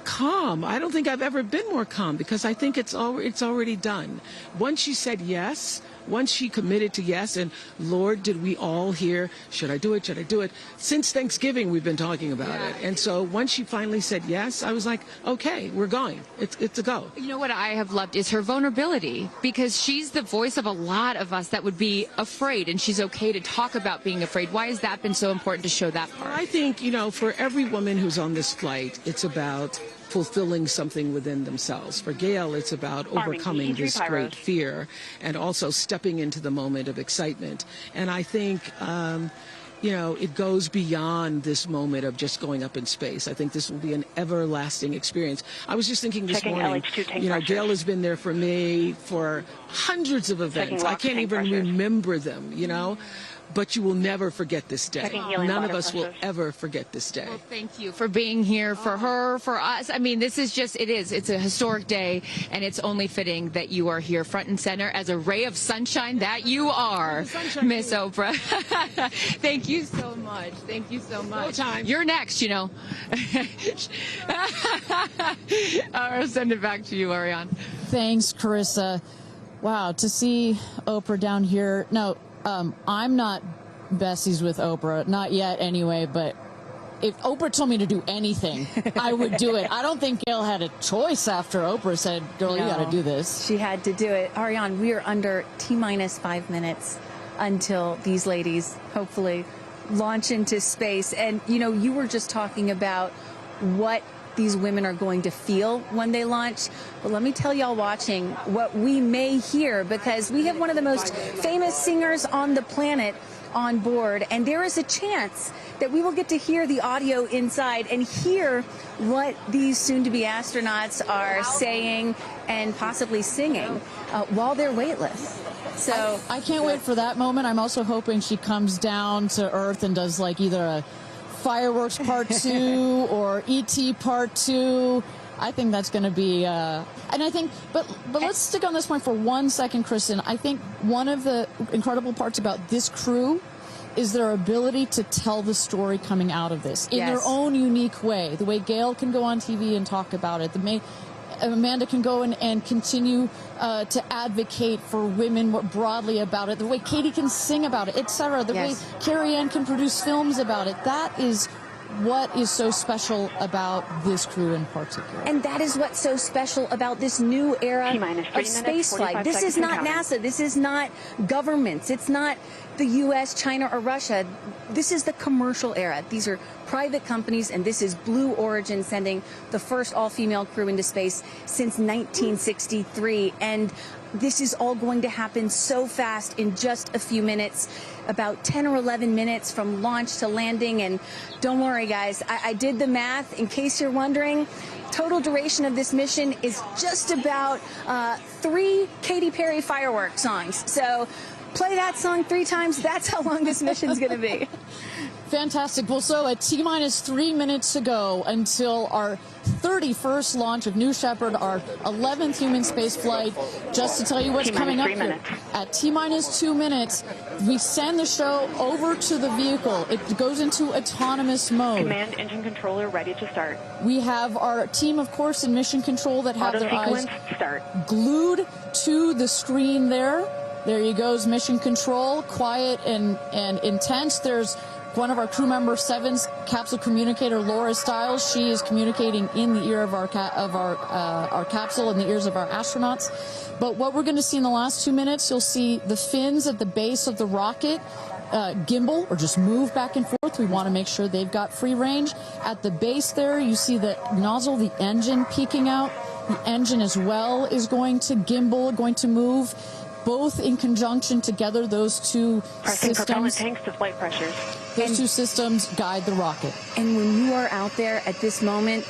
calm. I don't think I've ever been more calm because I think it's already done. Once she said yes, once she committed to yes, and Lord, did we all hear, should I do it? Should I do it? Since Thanksgiving, we've been talking about it. And so once she finally said yes, I was like, okay, we're going. It's a go. You know what I have loved is her vulnerability, because she's the voice of a lot of us that would be afraid, and she's okay to talk about being afraid. Why has that been so important to show that part? I think, you know, for every woman who's on this flight, it's about fulfilling something within themselves. For Gail, it's about overcoming this great fear and also stepping into the moment of excitement. And I think, you know, it goes beyond this moment of just going up in space. I think this will be an everlasting experience. I was just thinking this morning, you know, Gail has been there for me for hundreds of events. I can't even remember them, you know. But you will never forget this day. None of us will ever forget this day. Well, thank you for being here, for her, for us. I mean, this is just, it's a historic day, and it's only fitting that you are here front and center as a ray of sunshine that you are, Miss Oprah. Thank you so much. Thank you so much. No time. You're next, you know. I'll send it back to you, Ariane. Thanks, Carissa. Wow, to see Oprah down here. No, I'm not besties with Oprah, not yet anyway, but if Oprah told me to do anything, I would do it. I don't think Gail had a choice after Oprah said, girl, you got to do this. She had to do it. Ariane, we are under T-minus 5 minutes until these ladies hopefully launch into space. And, you know, you were just talking about what these women are going to feel when they launch. But let me tell y'all watching what we may hear, because we have one of the most famous singers on the planet on board, and there is a chance that we will get to hear the audio inside and hear what these soon-to-be astronauts are saying and possibly singing while they're weightless. So I can't wait for that moment. I'm also hoping she comes down to Earth and does like either a Fireworks Part 2 or E.T. Part 2. I think that's going to be, and I think, but let's stick on this point for 1 second, Kristen. I think one of the incredible parts about this crew is their ability to tell the story coming out of this in their own unique way. The way Gail can go on TV and talk about it, Amanda can go and continue to advocate for women more broadly about it, the way Katy can sing about it, etc., the way Kerianne can produce films about it. That is what is so special about this crew in particular. And that is what's so special about this new era of spaceflight. This is not NASA. This is not governments. It's not the U.S., China, or Russia. This is the commercial era. These are private companies, and this is Blue Origin sending the first all-female crew into space since 1963. And this is all going to happen so fast in just a few minutes, about 10 or 11 minutes from launch to landing. And don't worry, guys, I did the math. In case you're wondering, total duration of this mission is just about 3 Katy Perry fireworks songs. So play that song 3 times. That's how long this mission's going to be. Fantastic. Well, so at T-minus 3 minutes to go until our 31st launch of New Shepard, our 11th human space flight. Just to tell you what's coming up here. At T-minus 2 minutes, we send the show over to the vehicle. It goes into autonomous mode. Command engine controller ready to start. We have our team, of course, in mission control that have their eyes glued to the screen there. There you goes, mission control, quiet and intense. There's one of our crew member 7's capsule communicator, Laura Stiles. She is communicating in the ear of our capsule, in the ears of our astronauts. But what we're going to see in the last 2 minutes, you'll see the fins at the base of the rocket gimbal or just move back and forth. We want to make sure they've got free range. At the base there, you see the nozzle, the engine peeking out. The engine as well is going to gimbal, going to move. Both in conjunction together, those two systems. Propellant tanks to flight pressures. Those two systems guide the rocket. And when you are out there at this moment,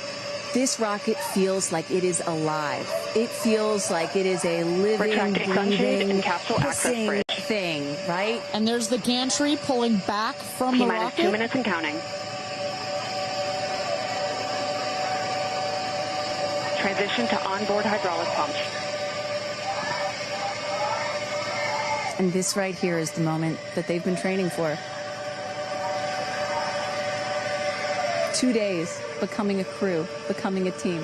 this rocket feels like it is alive. It feels like it is a living, breathing, hissing thing, right? And there's the gantry pulling back from the rocket. T-minus 2 minutes and counting. Transition to onboard hydraulic pumps. And this right here is the moment that they've been training for. 2 days, becoming a crew, becoming a team.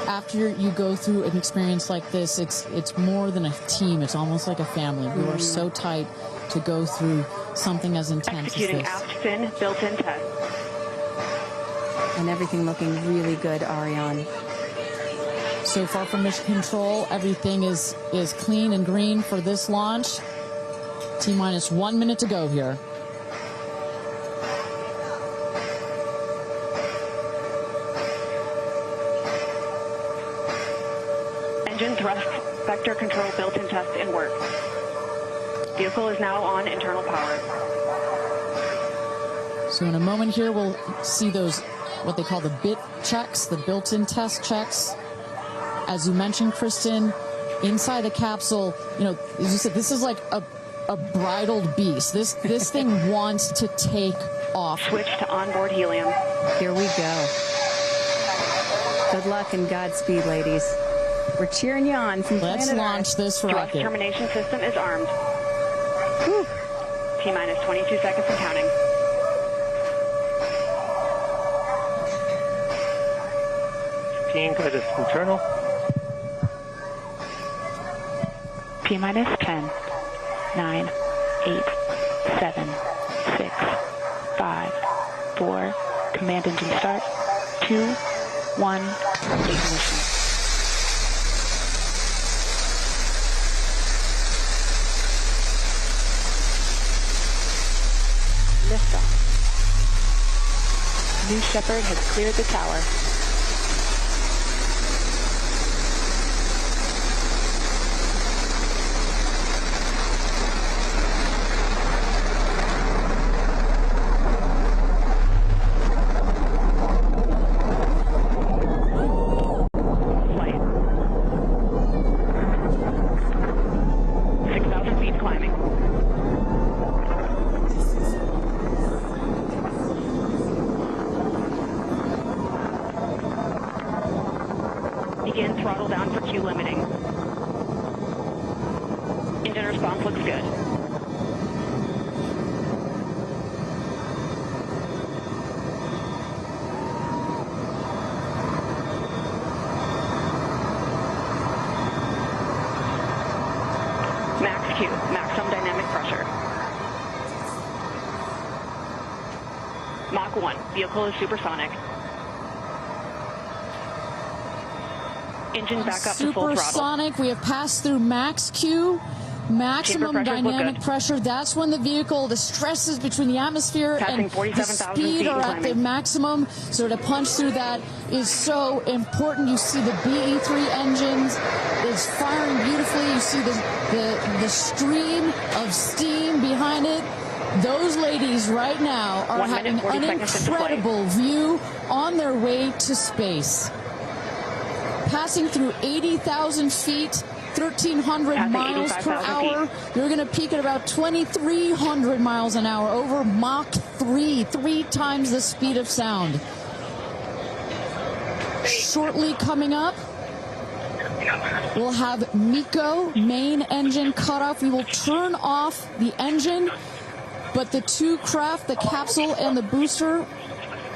After you go through an experience like this, it's more than a team. It's almost like a family. You are so tight to go through something as intense Executing as this. aft fin built-in test. And everything looking really good, Ariane. So far from mission control, everything is clean and green for this launch. T-minus 1 minute to go here. Engine thrust vector control built-in test in work. Vehicle is now on internal power. So in a moment here, we'll see those, what they call the bit checks, the built-in test checks. As you mentioned, Kristen, inside the capsule, you know, as you said, this is like a bridled beast. This thing wants to take off. Switch to onboard helium. Here we go. Good luck and Godspeed, ladies. We're cheering you on from Let's planet launch Earth. this Thrust rocket. termination system is armed. T-minus 22 seconds and counting. Guidance internal. T-minus 10, 9, 8, 7, 6, 5, 4, command engine start, 2, 1, ignition. Liftoff. New Shepard has cleared the tower. Flight. 6,000 feet climbing. Begin throttle down for Q limiting. Engine response looks good. Max Q, maximum dynamic pressure. Mach 1, vehicle is supersonic. Engine back up to full throttle. Supersonic, we have passed through max Q, maximum dynamic pressure. That's when the vehicle, the stresses between the atmosphere and the speed are at the maximum. So to punch through that is so important. You see the BE3 engines is firing beautifully. You see the stream of steam behind it. Those ladies right now are having an incredible view on their way to space. Passing through 80,000 feet, 1,300 miles per hour. You're going to peak at about 2,300 miles an hour over Mach 3, 3 times the speed of sound. Shortly coming up, we'll have MECO, main engine cutoff. We will turn off the engine, but the two craft, the capsule and the booster,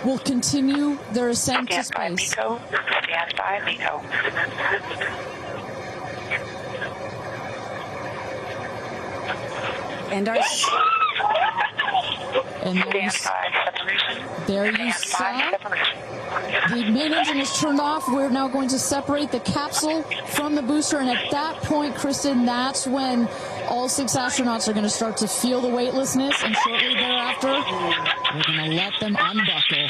will continue their ascent to space. Stand by, MECO. And there you saw the main engine is turned off. We're now going to separate the capsule from the booster, and at that point, Kristen, that's when all 6 astronauts are going to start to feel the weightlessness, and shortly thereafter, we're going to let them unbuckle.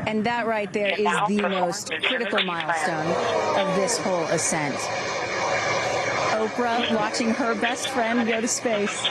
And that right there is the most critical milestone of this whole ascent. Oprah watching her best friend go to space.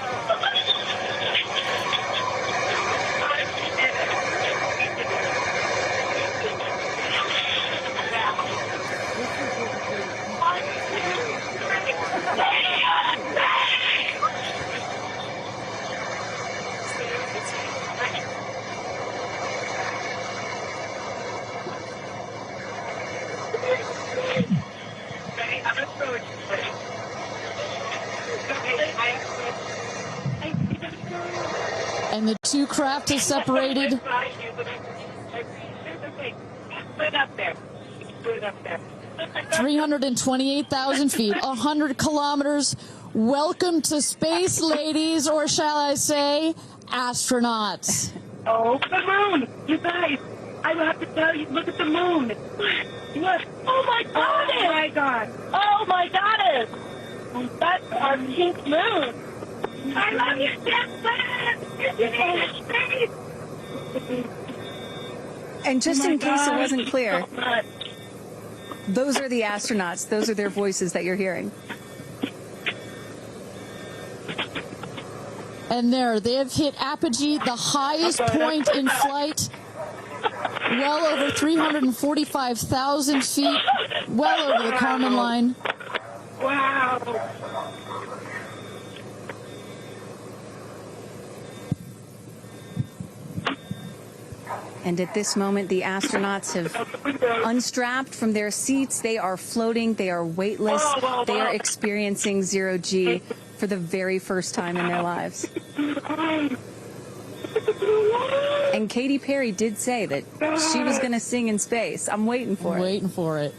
And the two craft is separated. Put it up there. Put it up there. 328,000 feet, 100 kilometers. Welcome to space, ladies, or shall I say, astronauts. Oh, the moon! You guys, I have to tell you, look at the moon. Look. Oh, my God. Oh, my God. Oh, my goddess. That's our pink moon. I love you, Jeff Bezos. And just in case it wasn't clear, So much. those are the astronauts. Those are their voices that you're hearing. And there, they have hit apogee, the highest point in flight, well over 345,000 feet, well over the Kármán line. Wow. And at this moment, the astronauts have unstrapped from their seats. They are floating. They are weightless. They are experiencing zero-G for the very first time in their lives. And Katy Perry did say that she was going to sing in space. I'm waiting for it. Waiting for it.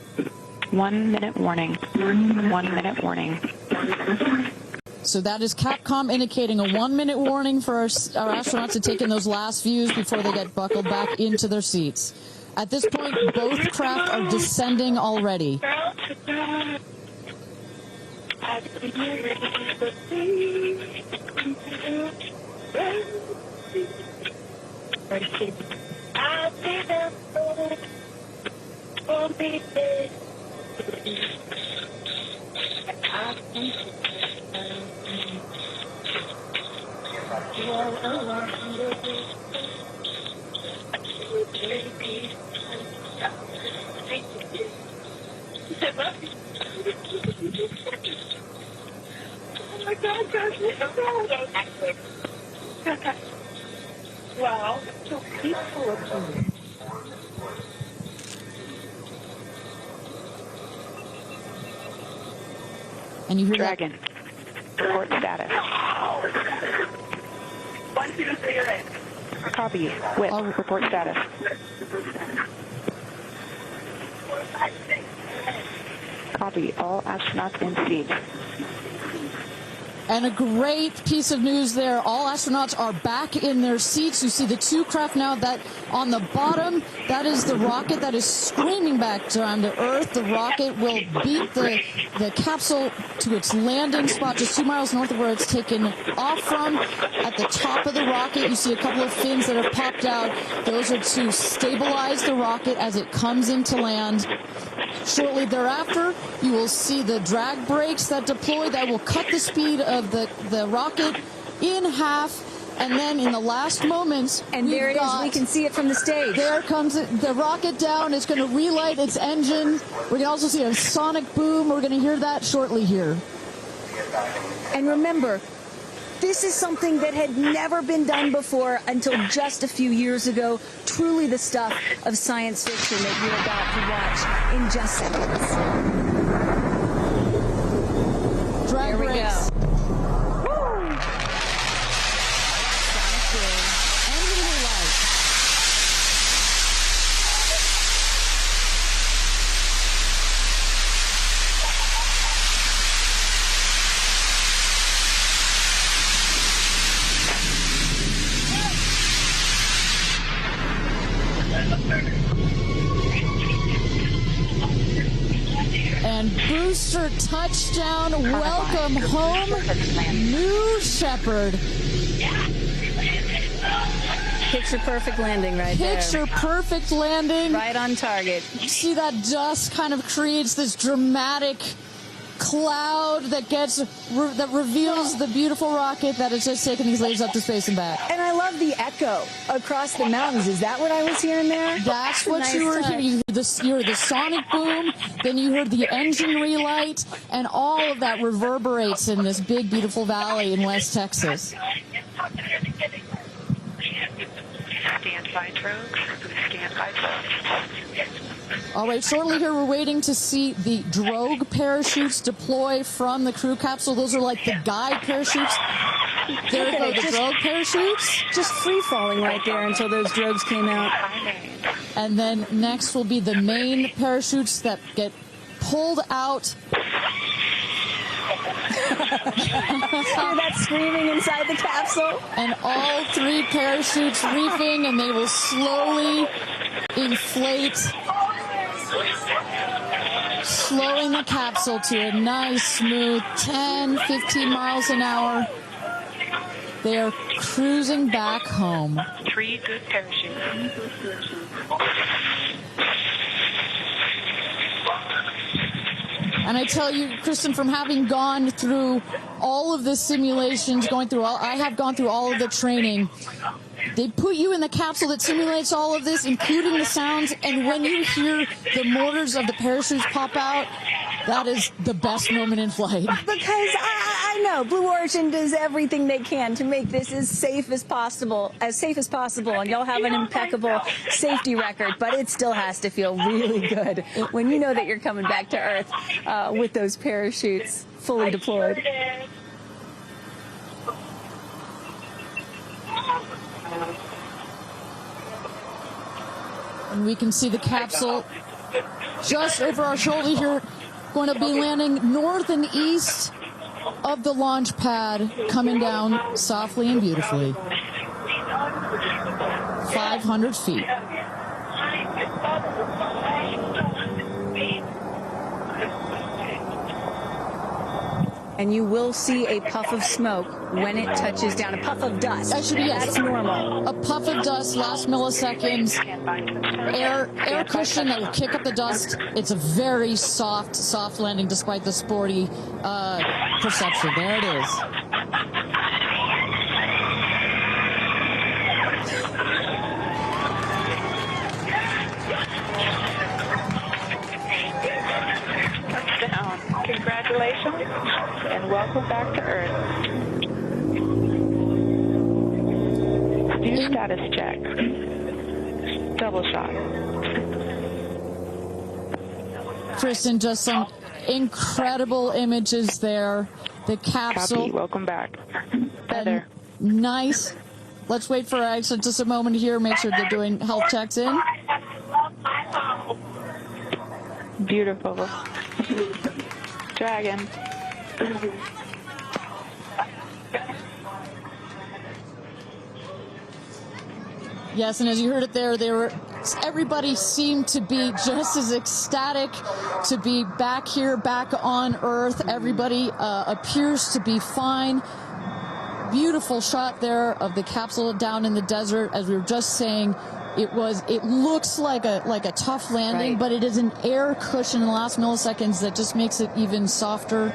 1 minute warning. 1 minute warning. So that is Capcom indicating a 1 minute warning for our astronauts to take in those last views before they get buckled back into their seats. At this point, both craft are descending already. Oh my God, guys, wow, so peaceful up here. And you hear Dragon, report status. Copy, with report status. Copy, all astronauts in seat. And a great piece of news there. All astronauts are back in their seats. You see the two craft now that on the bottom, that is the rocket that is screaming back down to Earth. The rocket will beat the capsule to its landing spot just 2 miles north of where it's taken off from. At the top of the rocket, you see a couple of fins that have popped out. Those are to stabilize the rocket as it comes into land. Shortly thereafter, you will see the drag brakes that deploy that will cut the speed of the rocket in half. And then in the last moments, and there it is. We can see it from the stage. There comes the rocket down. It's going to relight its engine. We can also see a sonic boom. We're going to hear that shortly here. And remember, this is something that had never been done before until just a few years ago. Truly the stuff of science fiction that you're about to watch in just seconds. Drag Here we brakes. go. And booster touchdown, welcome home, New Shepard. Picture perfect landing right there. Picture perfect landing. Right on target. See that dust kind of creates this dramatic cloud that reveals the beautiful rocket that has just taken these ladies up to space and back. And I love the echo across the mountains. Is that what I was hearing there? That's what you were hearing. You heard the sonic boom, then you heard the engine relight, and all of that reverberates in this big, beautiful valley in West Texas. Stand by, folks. Stand by, folks. All right, shortly here, we're waiting to see the drogue parachutes deploy from the crew capsule. Those are like the guide parachutes. There go the drogue parachutes. Just free falling right there until those drogues came out. And then next will be the main parachutes that get pulled out. Hear that screaming inside the capsule? And all 3 parachutes reefing, and they will slowly inflate, slowing the capsule to a nice, smooth 10, 15 miles an hour. They are cruising back home. 3 good parachutes. And I tell you, Kristen, from having gone through all of the simulations, I have gone through all of the training. They put you in the capsule that simulates all of this, including the sounds, and when you hear the motors of the parachutes pop out, that is the best moment in flight. Because I know Blue Origin does everything they can to make this as safe as possible, and y'all have an impeccable safety record, but it still has to feel really good when you know that you're coming back to Earth with those parachutes fully deployed. And we can see the capsule just over our shoulder here, going to be landing north and east of the launch pad, coming down softly and beautifully. 500 feet. And you will see a puff of smoke when it touches down, a puff of dust. That's normal. A puff of dust, last milliseconds, air cushion that will kick up the dust. It's a very soft landing despite the sporty perception. There it is. Touchdown. Congratulations and welcome back to Earth. Do status check. Double shot. Kristen, just some incredible images there. The capsule. Copy. Welcome back. Heather. Nice. Let's wait for Aisha just a moment here. Make sure they're doing health checks in. Beautiful. Dragon. Yes, and as you heard it there, everybody seemed to be just as ecstatic to be back here, back on Earth. Everybody appears to be fine. Beautiful shot there of the capsule down in the desert. As we were just saying, it looks like a tough landing, but it is an air cushion in the last milliseconds that just makes it even softer.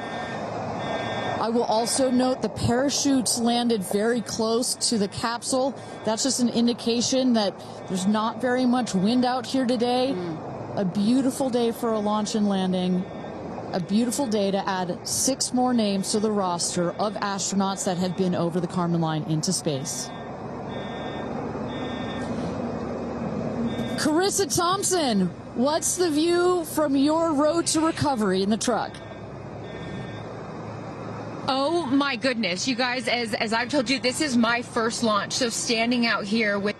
I will also note the parachutes landed very close to the capsule. That's just an indication that there's not very much wind out here today. A beautiful day for a launch and landing. A beautiful day to add 6 more names to the roster of astronauts that have been over the Kármán line into space. Carissa Thompson, what's the view from your road to recovery in the truck? Oh my goodness, you guys, as I've told you, this is my first launch. So standing out here with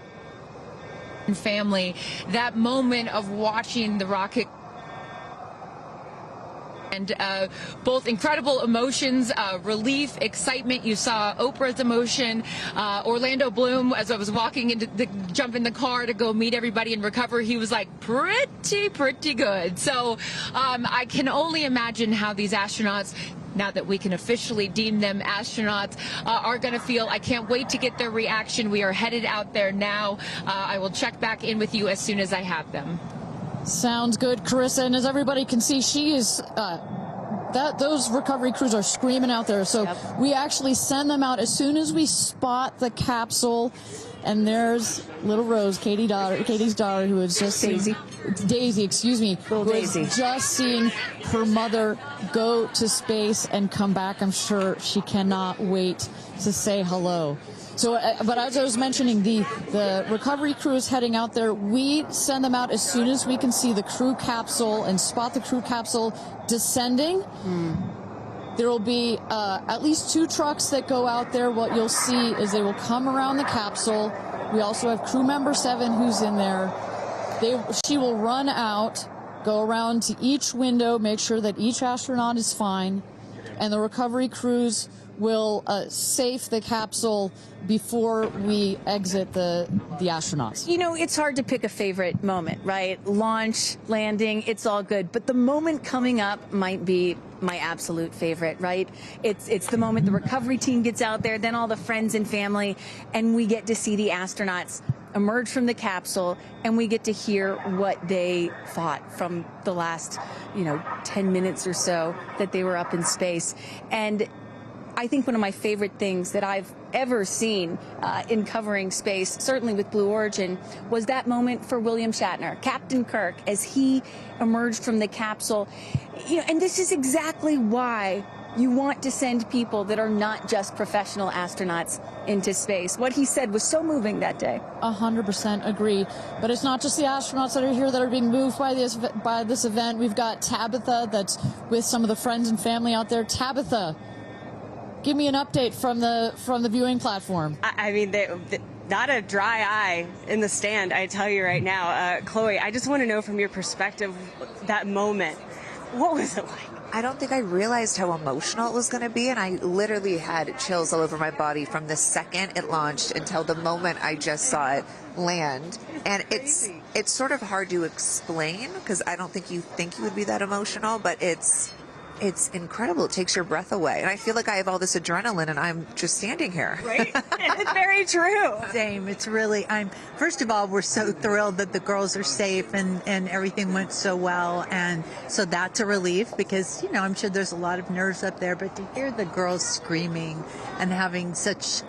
family, that moment of watching the rocket, and both incredible emotions, relief, excitement. You saw Oprah's emotion, Orlando Bloom, as I was walking jump in the car to go meet everybody and recover, he was like pretty good. So I can only imagine how these astronauts, now that we can officially deem them astronauts, are going to feel. I can't wait to get their reaction. We are headed out there now. I will check back in with you as soon as I have them. Sounds good, Carissa. And as everybody can see, she is those recovery crews are screaming out there. So we actually send them out as soon as we spot the capsule. And there's little Rose, Katie's daughter, who is just Daisy, excuse me, who is just seeing her mother go to space and come back. I'm sure she cannot wait to say hello. So, but as I was mentioning, the recovery crew is heading out there. We send them out as soon as we can see the crew capsule and spot the crew capsule descending. There will be at least 2 trucks that go out there. What you'll see is they will come around the capsule. We also have crew member 7 who's in there. She will run out, go around to each window, make sure that each astronaut is fine, and the recovery crews will safe the capsule before we exit the astronauts. You know, it's hard to pick a favorite moment, right? Launch, landing, it's all good. But the moment coming up might be my absolute favorite, right? It's the moment the recovery team gets out there, then all the friends and family, and we get to see the astronauts emerge from the capsule, and we get to hear what they thought from the last, 10 minutes or so that they were up in space. And I think one of my favorite things that I've ever seen in covering space, certainly with Blue Origin, was that moment for William Shatner, Captain Kirk, as he emerged from the capsule. And this is exactly why you want to send people that are not just professional astronauts into space. What he said was so moving that day. 100% agree. But it's not just the astronauts that are here that are being moved by this event. We've got Tabitha that's with some of the friends and family out there. Tabitha, give me an update from the viewing platform. I mean, not a dry eye in the stand, I tell you right now. Chloe, I just want to know from your perspective, that moment, what was it like? I don't think I realized how emotional it was going to be, and I literally had chills all over my body from the second it launched until the moment I just saw it land. And it's sort of hard to explain, because I don't think you would be that emotional, but it's incredible. It takes your breath away. And I feel like I have all this adrenaline and I'm just standing here. Right? It's very true. Same. It's really, first of all, we're so thrilled that the girls are safe and everything went so well. And so that's a relief, because, I'm sure there's a lot of nerves up there, but to hear the girls screaming and having such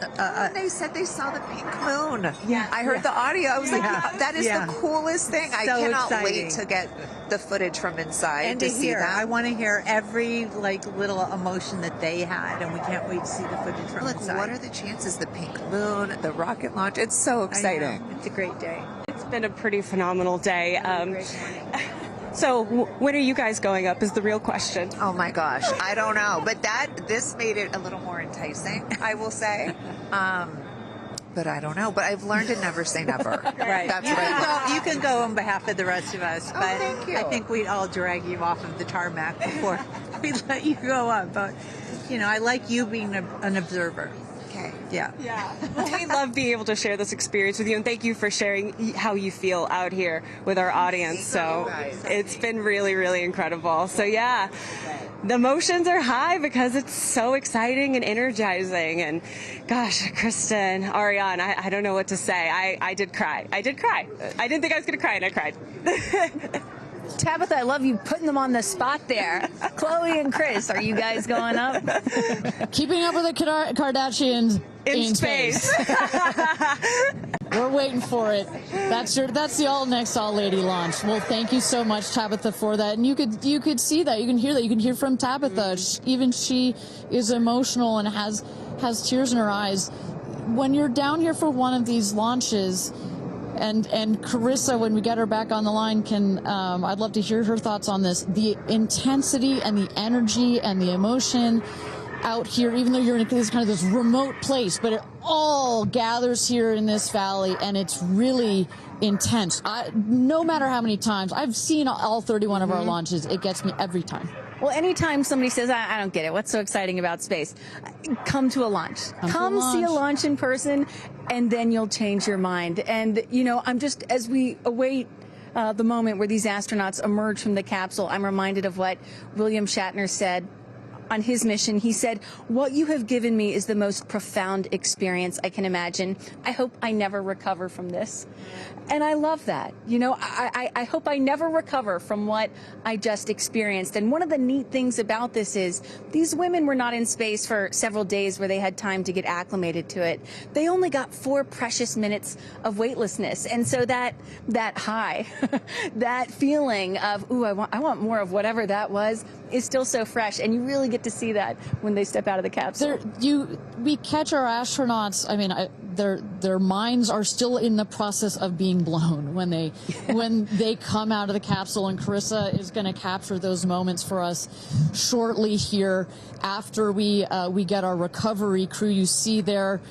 they said they saw the pink moon. Yeah. I heard the audio. I was like, that is the coolest thing. So I cannot exciting. wait to get the footage from inside and to see that. I want to hear every little emotion that they had, and we can't wait to see the footage from inside. What are the chances? The pink moon, the rocket launch. It's so exciting. It's a great day. It's been a pretty phenomenal day. So when are you guys going up is the real question. Oh my gosh, I don't know, but this made it a little more enticing, I will say. But I don't know. But I've learned to never say never. Right. That's right. You can go on behalf of the rest of us, but thank you. I think we'd all drag you off of the tarmac before we let you go up. But I like you being an observer. Okay. Yeah. We love being able to share this experience with you, and thank you for sharing how you feel out here with our audience. So it's been really, really incredible. So yeah, the emotions are high because it's so exciting and energizing. And gosh, Kristen, Ariane, I don't know what to say. I did cry. I didn't think I was going to cry, and I cried. Tabitha, I love you putting them on the spot there. Chloe and Chris, are you guys going up? Keeping up with the Kardashians In space. We're waiting for it. That's the all lady launch. Well, thank you so much, Tabitha, for that. And you could see that, you can hear that, you can hear from Tabitha. Even she is emotional and has tears in her eyes. When you're down here for one of these launches, and Carissa, when we get her back on the line, I'd love to hear her thoughts on this. The intensity and the energy and the emotion out here, even though you're in this remote place, but it all gathers here in this valley, and it's really intense. No matter how many times I've seen all 31 of our launches, it gets me every time. Well, anytime somebody says, I don't get it, what's so exciting about space? Come to a launch. Come see a launch in person, and then you'll change your mind. And, as we await the moment where these astronauts emerge from the capsule, I'm reminded of what William Shatner said on his mission. He said, "What you have given me is the most profound experience I can imagine. I hope I never recover from this." And I love that. I hope I never recover from what I just experienced. And one of the neat things about this is these women were not in space for several days where they had time to get acclimated to it. They only got 4 precious minutes of weightlessness. And so that high, that feeling of, ooh, I want more of whatever that was, is still so fresh, and you really get to see that when they step out of the capsule. We catch our astronauts. I mean, their minds are still in the process of being blown when they come out of the capsule, and Carissa is going to capture those moments for us shortly here after we get our recovery crew. You see there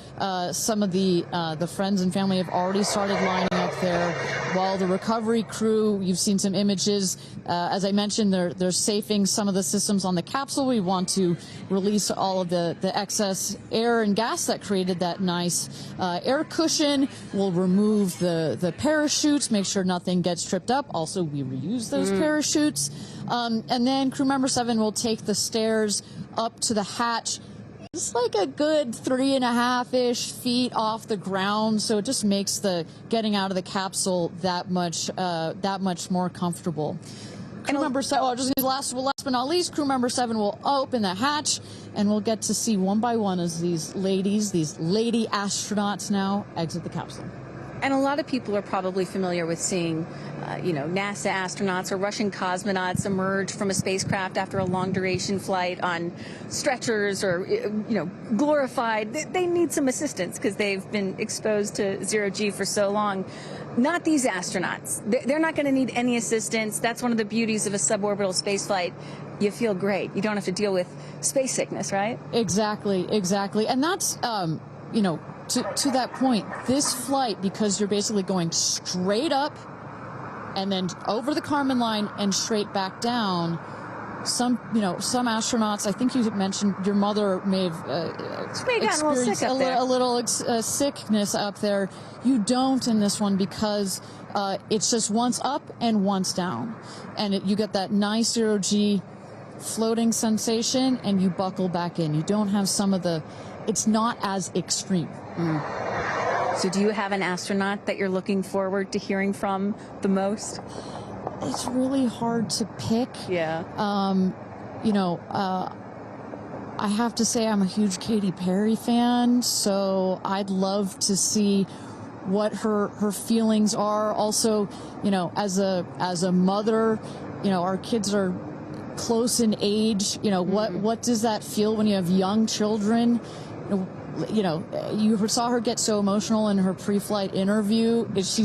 some of the friends and family have already started lining up there, while the recovery crew, you've seen some images. As I mentioned, they're safing some of the systems on the capsule. We want to release all of the excess air and gas that created that nice air cushion. We'll remove the parachutes, make sure nothing gets tripped up. Also, we reuse those parachutes. And then crew member 7 will take the stairs up to the hatch. It's like a good 3.5-ish feet off the ground, so it just makes the getting out of the capsule that much more comfortable. Crew member 7, last but not least, crew member 7 will open the hatch, and we'll get to see one by one as these lady astronauts now exit the capsule. And a lot of people are probably familiar with seeing, NASA astronauts or Russian cosmonauts emerge from a spacecraft after a long duration flight on stretchers or, glorified. They need some assistance because they've been exposed to zero-G for so long. Not these astronauts. They're not going to need any assistance. That's one of the beauties of a suborbital spaceflight. You feel great. You don't have to deal with space sickness, right? Exactly. And that's, to that point, this flight, because you're basically going straight up and then over the Kármán line and straight back down, some astronauts, I think you mentioned your mother may have experienced a little sickness up there. You don't in this one because it's just once up and once down. And you get that nice zero-G floating sensation and you buckle back in. You don't have it's not as extreme. So do you have an astronaut that you're looking forward to hearing from the most? It's really hard to pick. Yeah. I have to say I'm a huge Katy Perry fan, so I'd love to see what her feelings are. Also, as a mother, our kids are close in age. What does that feel when you have young children? You saw her get so emotional in her pre-flight interview. Is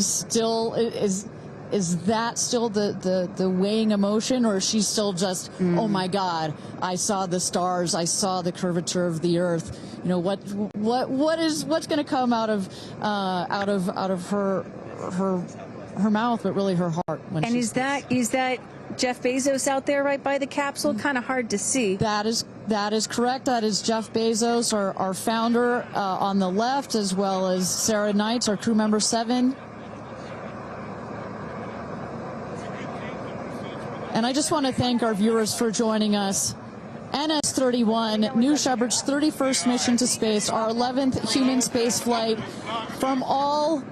that still the weighing emotion, or is she still just, oh my God, I saw the stars, I saw the curvature of the Earth? What's going to come out of her mouth, but really her heart? And is that Jeff Bezos out there right by the capsule? Kind of hard to see. That is correct. That is Jeff Bezos, our founder, on the left, as well as Sarah Knights, our crew member 7. And I just want to thank our viewers for joining us. NS-31, New Shepard's 31st mission to space, our 11th human space flight. From all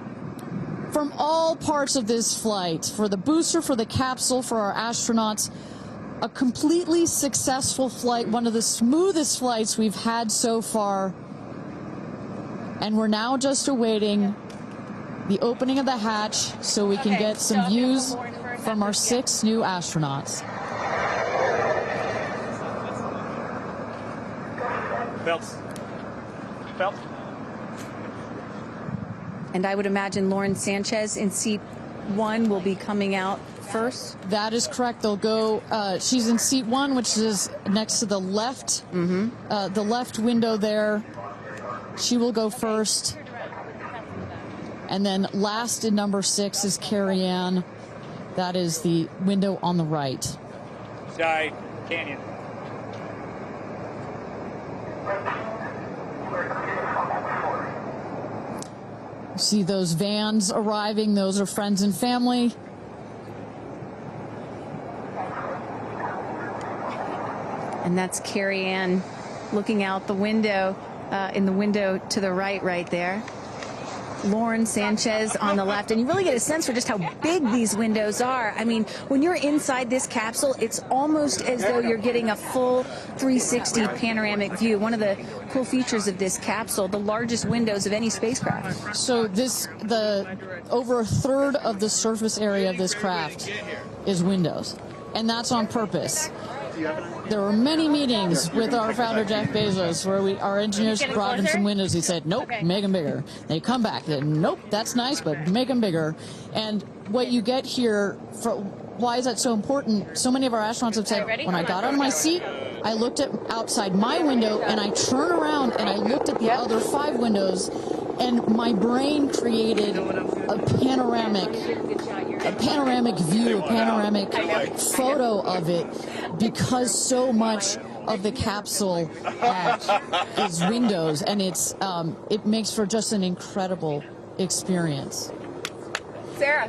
parts of this flight, for the booster, for the capsule, for our astronauts, a completely successful flight, one of the smoothest flights we've had so far. And we're now just awaiting the opening of the hatch so we can get some views from our 6 new astronauts. Belts. And I would imagine Lauren Sanchez in seat 1 will be coming out first. That is correct. They'll go. She's in seat 1, which is next to the left, the left window there. She will go first. And then last in number 6 is Kerianne. That is the window on the right. Sky Canyon. See those vans arriving. Those are friends and family. And that's Kerianne looking out the window, in the window to the right there. Lauren Sanchez on the left, and you really get a sense for just how big these windows are. I mean, when you're inside this capsule, it's almost as though you're getting a full 360 panoramic view. One of the cool features of this capsule, the largest windows of any spacecraft. So over a third of the surface area of this craft is windows, and that's on purpose. There were many meetings with our founder, Jeff Bezos, where our engineers brought him some windows. He said, nope, make them bigger. They come back, nope, that's nice, but make them bigger. And what you get here, why is that so important? So many of our astronauts have said, when I got out of my seat, I looked outside my window, and I turned around and I looked at the other 5 windows, and my brain created a panoramic view, a panoramic photo of it, because so much of the capsule is windows, and it makes for just an incredible experience. Sarah.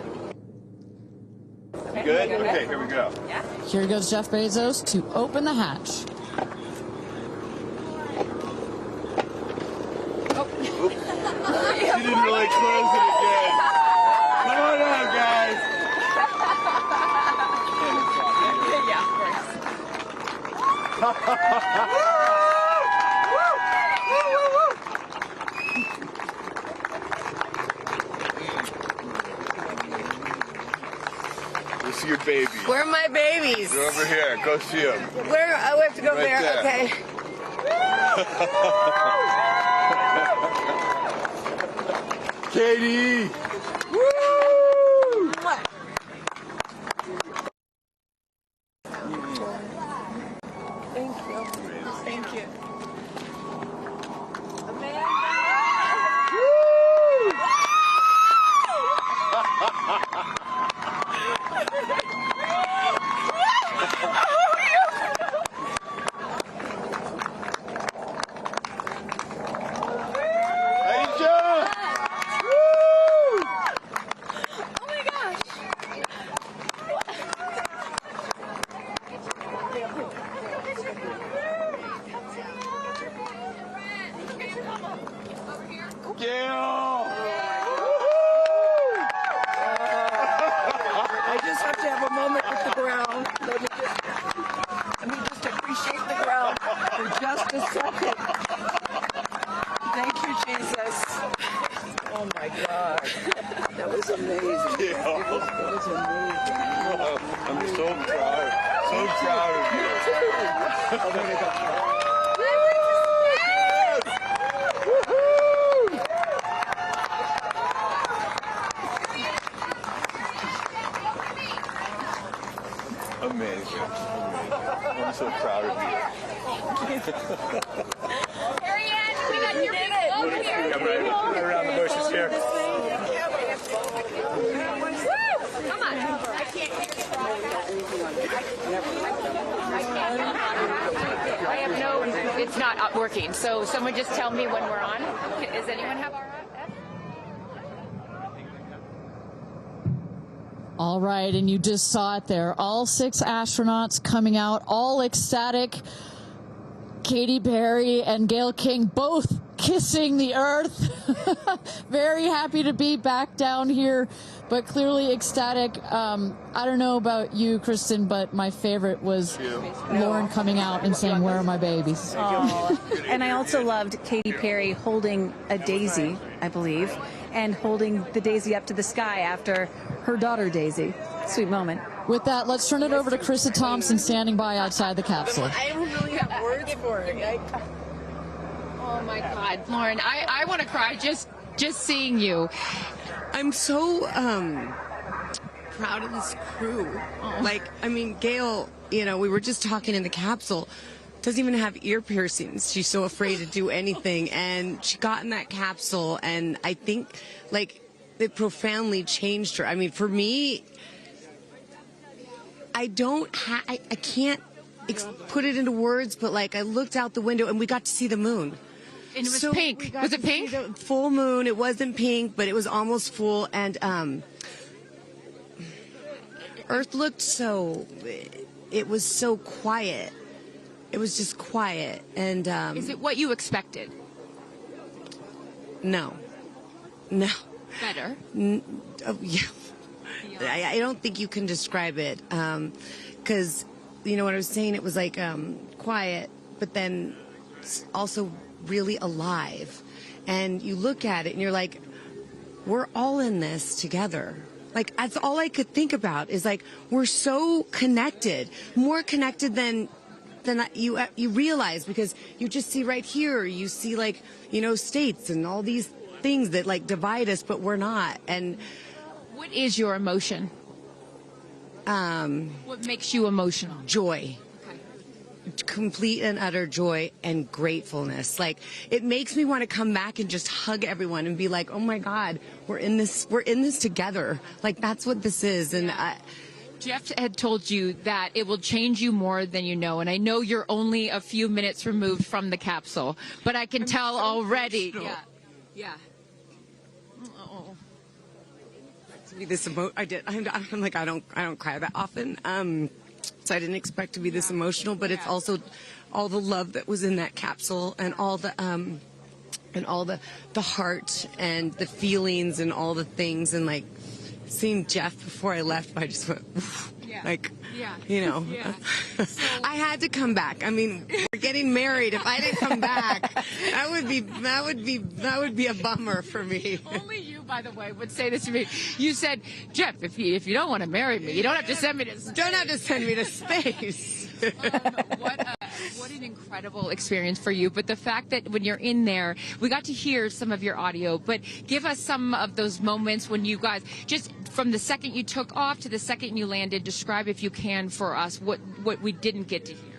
Good? Okay, here we go. Yeah. Here goes Jeff Bezos to open the hatch. She didn't really close it again. Come on out, guys. Yeah, of We'll see your baby. Where are my babies? They're over here. Go see them. Where? Oh, we have to go Right there. Okay. Katie! Woo! Thank you. Thank you. Amanda! Aisha! Gail! I just have to have a moment with the ground. Let me just appreciate the ground for just a second. Thank you, Jesus. Oh my God. That was amazing. Yeah. That was amazing. I'm so proud. So proud of you. Oh, there we go. Amazing. I'm so proud of you. Kerianne, we got your people over here. Come right around the bushes here. Come on. I have no, it's not working. So someone just tell me when we're on. Does anyone have our on? All right, and you just saw it there. All 6 astronauts coming out, all ecstatic. Katy Perry and Gail King both kissing the earth. Very happy to be back down here, but clearly ecstatic. I don't know about you, Kristen, but my favorite was Lauren coming out and saying, "Where are my babies?" Oh. And I also loved Katy Perry holding a daisy, I believe, and holding the daisy up to the sky after her daughter Daisy. Sweet moment. With that, let's turn it over to Krista Thompson standing by outside the capsule. I don't really have words for it. Oh my God, Lauren, I want to cry just seeing you. I'm so proud of this crew. Like, I mean, Gail, we were just talking in the capsule, doesn't even have ear piercings. She's so afraid to do anything. And she got in that capsule, and I think, like, it profoundly changed her. I mean, for me, I can't put it into words, but, like, I looked out the window, and we got to see the moon. And it was pink. Was it pink? Full moon. It wasn't pink, but it was almost full. And Earth looked it was so quiet. It was just quiet. And is it what you expected? No. Better. Yeah. I don't think you can describe it. Because, what I was saying, it was like quiet, but then also really alive. And you look at it and you're like, we're all in this together. Like, that's all I could think about is, like, we're so connected, more connected than than you realize, because you just see right here, you see like, states and all these things that like divide us, but we're not. And what is your emotion? What makes you emotional? Joy. Complete and utter joy and gratefulness. Like, it makes me want to come back and just hug everyone and be like, oh my God, we're in this together. Like, that's what this is. And Jeff had told you that it will change you more than you know, and I know you're only a few minutes removed from the capsule, but I can tell already. Emotional. Yeah. To be this I did. I'm like, I don't cry that often. So I didn't expect to be this emotional, but it's also all the love that was in that capsule, and all the heart and the feelings and all the things, and like seeing Jeff before I left, I just went, I had to come back. I mean, we're getting married. If I didn't come back, that would be a bummer for me. Only you, by the way, would say this to me. You said, Jeff, if you don't want to marry me, you don't have to send me to space. Don't have to send me to space. What an incredible experience for you. But the fact that when you're in there, we got to hear some of your audio, but give us some of those moments when you guys, just from the second you took off to the second you landed, describe, if you can, for us what we didn't get to hear.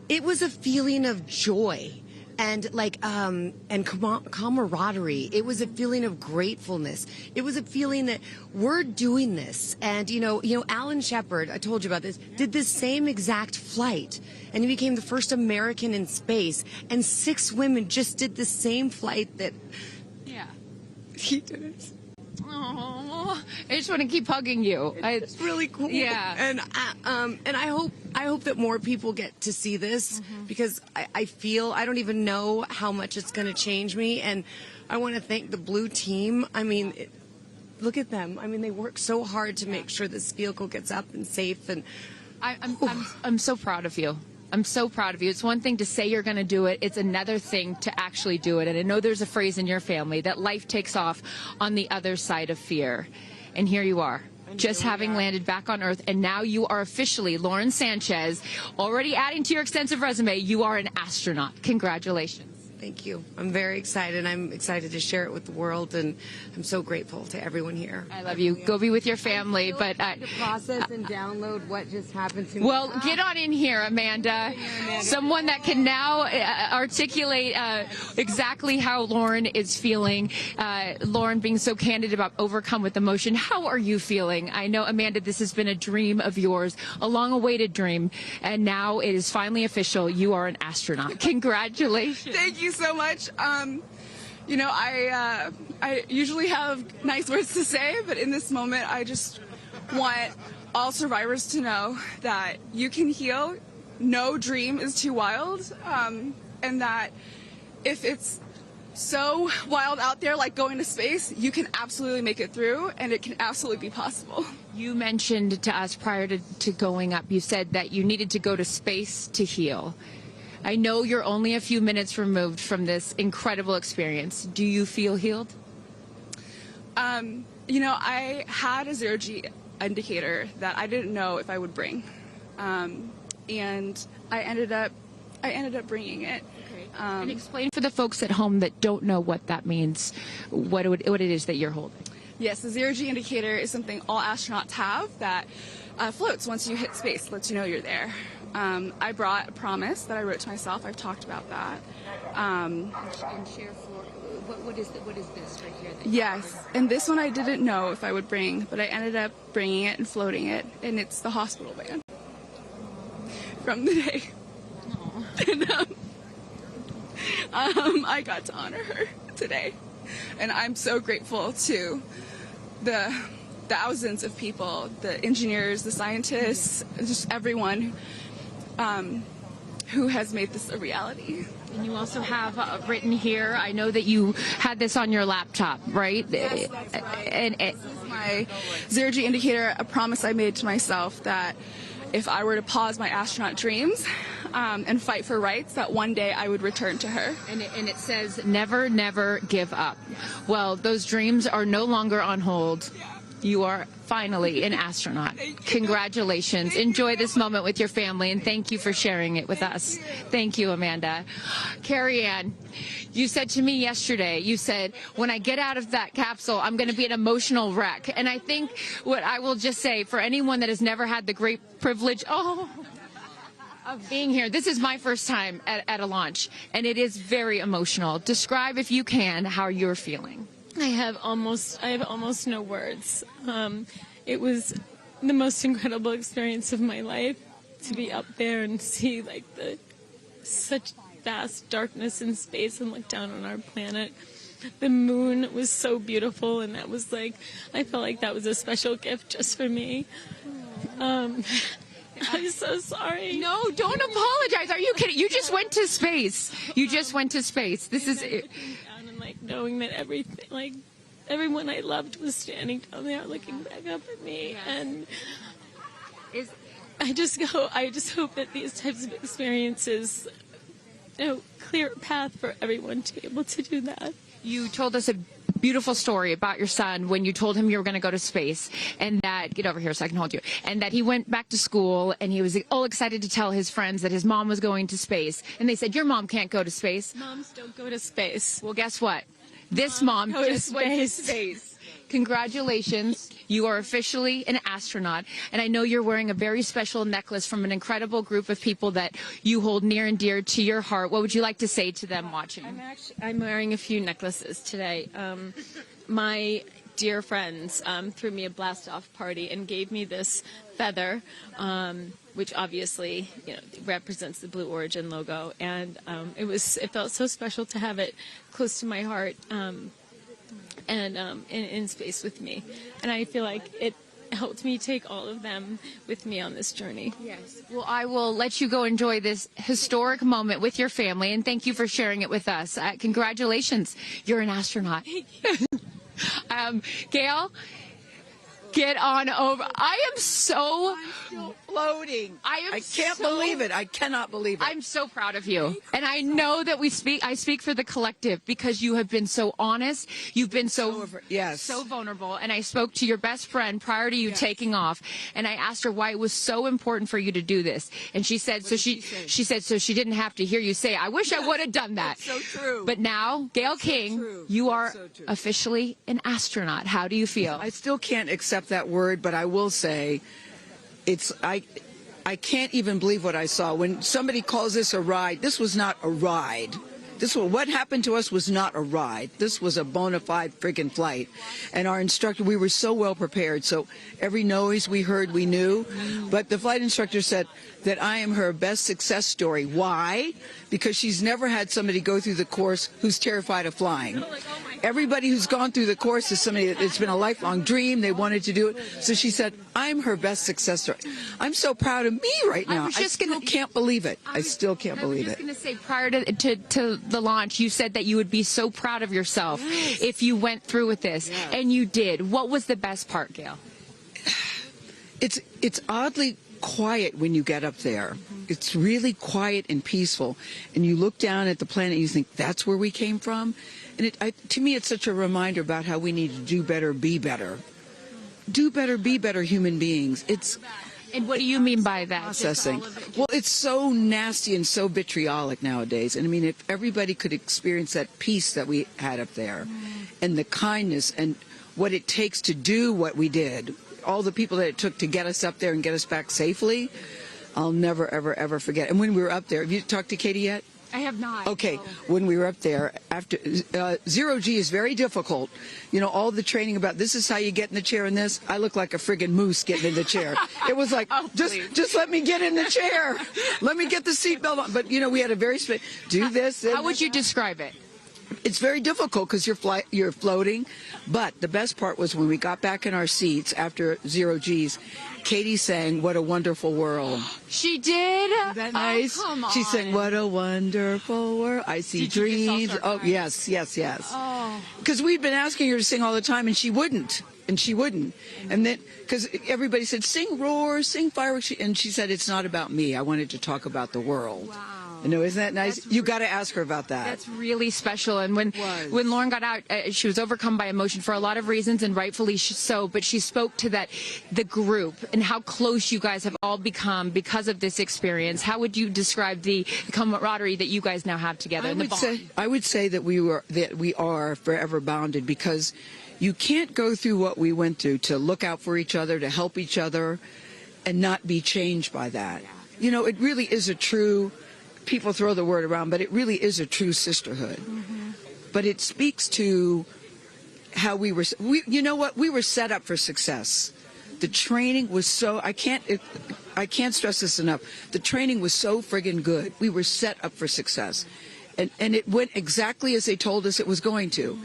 It was a feeling of joy and and camaraderie. It was a feeling of gratefulness. It was a feeling that we're doing this. And Alan Shepard, I told you about this, did this same exact flight, and he became the first American in space. And 6 women just did the same flight that he did it. Oh, I just want to keep hugging you. It's really cool. Yeah. And I hope that more people get to see this, because I feel, I don't even know how much it's going to change me. And I want to thank the Blue team. I mean, look at them. I mean, they work so hard to make sure this vehicle gets up and safe. And I'm so proud of you. I'm so proud of you. It's one thing to say you're going to do it. It's another thing to actually do it. And I know there's a phrase in your family that life takes off on the other side of fear. And here you are, just having landed back on Earth. And now you are officially, Lauren Sanchez, already adding to your extensive resume, you are an astronaut. Congratulations. Thank you. I'm very excited. I'm excited to share it with the world, and I'm so grateful to everyone here. I love you. Go be with your family. But to process and download what just happened to me. Well, get on in here, Amanda. Someone that can now articulate exactly how Lauren is feeling. Lauren being so candid about overcome with emotion. How are you feeling? I know, Amanda, this has been a dream of yours, a long-awaited dream, and now it is finally official. You are an astronaut. Congratulations. Thank you so much. I usually have nice words to say, but in this moment, I just want all survivors to know that you can heal. No dream is too wild, and that if it's so wild out there, like going to space, you can absolutely make it through, and it can absolutely be possible. You mentioned to us prior to going up, you said that you needed to go to space to heal. I know you're only a few minutes removed from this incredible experience. Do you feel healed? I had a zero-G indicator that I didn't know if I would bring, and I ended up bringing it. Okay. And explain for the folks at home that don't know what that means, what it is that you're holding. Yes, the zero-G indicator is something all astronauts have that floats once you hit space, lets you know you're there. I brought a promise that I wrote to myself. I've talked about that. And share for what is this right here? Yes, and this one I didn't know if I would bring, but I ended up bringing it and floating it, and it's the hospital band from the day. And I got to honor her today, and I'm so grateful to the thousands of people, the engineers, the scientists, just everyone who has made this a reality. And you also have written here, I know that you had this on your laptop, right? Yes, that's right. This is my zero-G indicator, a promise I made to myself that if I were to pause my astronaut dreams and fight for rights, that one day I would return to her. And it says, never, never give up. Well, those dreams are no longer on hold. You are finally an astronaut. Congratulations. Enjoy this moment with your family, and thank you for sharing it with us. Thank you, Amanda. Kerianne, you said to me yesterday, you said, when I get out of that capsule, I'm going to be an emotional wreck. And I think what I will just say, for anyone that has never had the great privilege of being here, this is my first time at a launch, and it is very emotional. Describe, if you can, how you're feeling. I have almost no words. It was the most incredible experience of my life to be up there and see like such vast darkness in space and look down on our planet. The moon was so beautiful, and that was like, I felt like that was a special gift just for me. I'm so sorry. No, don't apologize. Are you kidding? You just went to space. You just went to space. This is it. And like knowing that everything, like everyone I loved was standing down there looking back up at me. And I just hope that these types of experiences, clear a path for everyone to be able to do that. You told us a beautiful story about your son when you told him you were going to go to space, and that, get over here so I can hold you, and that he went back to school and he was all excited to tell his friends that his mom was going to space, and they said, your mom can't go to space. Moms don't go to space. Well, guess what? This mom just went to space. Congratulations. You are officially an astronaut, and I know you're wearing a very special necklace from an incredible group of people that you hold near and dear to your heart. What would you like to say to them watching? I'm wearing a few necklaces today. My dear friends threw me a blast-off party and gave me this feather, which obviously represents the Blue Origin logo, and it felt so special to have it close to my heart. And in space with me. And I feel like it helped me take all of them with me on this journey. Yes. Well, I will let you go enjoy this historic moment with your family, and thank you for sharing it with us. Congratulations. You're an astronaut. Gail, get on over. I am so floating. I can't believe it. I cannot believe it. I'm so proud of you. And I know that I speak for the collective, because you have been so honest. You've been so vulnerable. And I spoke to your best friend prior to you taking off, and I asked her why it was so important for you to do this. And she said, she said, so she didn't have to hear you say, I wish I would have done that. That's so true. But now, Gayle King, you are officially an astronaut. How do you feel? I still can't accept that word, but I will say, I can't even believe what I saw. When somebody calls this a ride, this was not a ride. What happened to us was not a ride. This was a bona fide friggin' flight. And our instructor, we were so well prepared. So every noise we heard, we knew. But the flight instructor said that I am her best success story. Why? Because she's never had somebody go through the course who's terrified of flying. Everybody who's gone through the course is somebody that it's been a lifelong dream. They wanted to do it. So she said, I'm her best success story. I'm so proud of me right now. I still can't believe it. I still can't believe it. I was just going to say, prior to the launch, you said that you would be so proud of yourself if you went through with this. And you did. What was the best part, Gail? It's oddly quiet when you get up there. It's really quiet and peaceful. And you look down at the planet and you think, that's where we came from? And to me, it's such a reminder about how we need to do better, be better. Do better, be better human beings. And what do you mean by that? Processing. Well, it's so nasty and so vitriolic nowadays. And I mean, if everybody could experience that peace that we had up there, and the kindness and what it takes to do what we did, all the people that it took to get us up there and get us back safely, I'll never, ever, ever forget. And when we were up there, have you talked to Katy yet? I have not. Okay, no. When we were up there, after zero G is very difficult. All the training about this is how you get in the chair and this. I look like a friggin' moose getting in the chair. It was like, just let me get in the chair. Let me get the seatbelt on. But, we had a very do this. How would you describe it? It's very difficult because you're floating. But the best part was when we got back in our seats after zero G's, Katy sang "What a Wonderful World." She did? Isn't that nice? Oh, come on. She sang "What a Wonderful World." I see dreams. Oh, yes. Oh. Because we'd been asking her to sing all the time, and she wouldn't. And then, because everybody said, sing roar, sing fireworks. And she said, it's not about me. I wanted to talk about the world. Wow. No, isn't that nice? You got to ask her about that. That's really special. And when Lauren got out, she was overcome by emotion for a lot of reasons, and rightfully so. But she spoke to the group and how close you guys have all become because of this experience. How would you describe the camaraderie that you guys now have together? I would say that we are forever bonded, because you can't go through what we went through to look out for each other, to help each other, and not be changed by that. You know, it really is a true. People throw the word around, but it really is a true sisterhood. But it speaks to how we were, you know what, we were set up for success. The training was so, I can't stress this enough. The training was so friggin' good. We were set up for success. And it went exactly as they told us it was going to.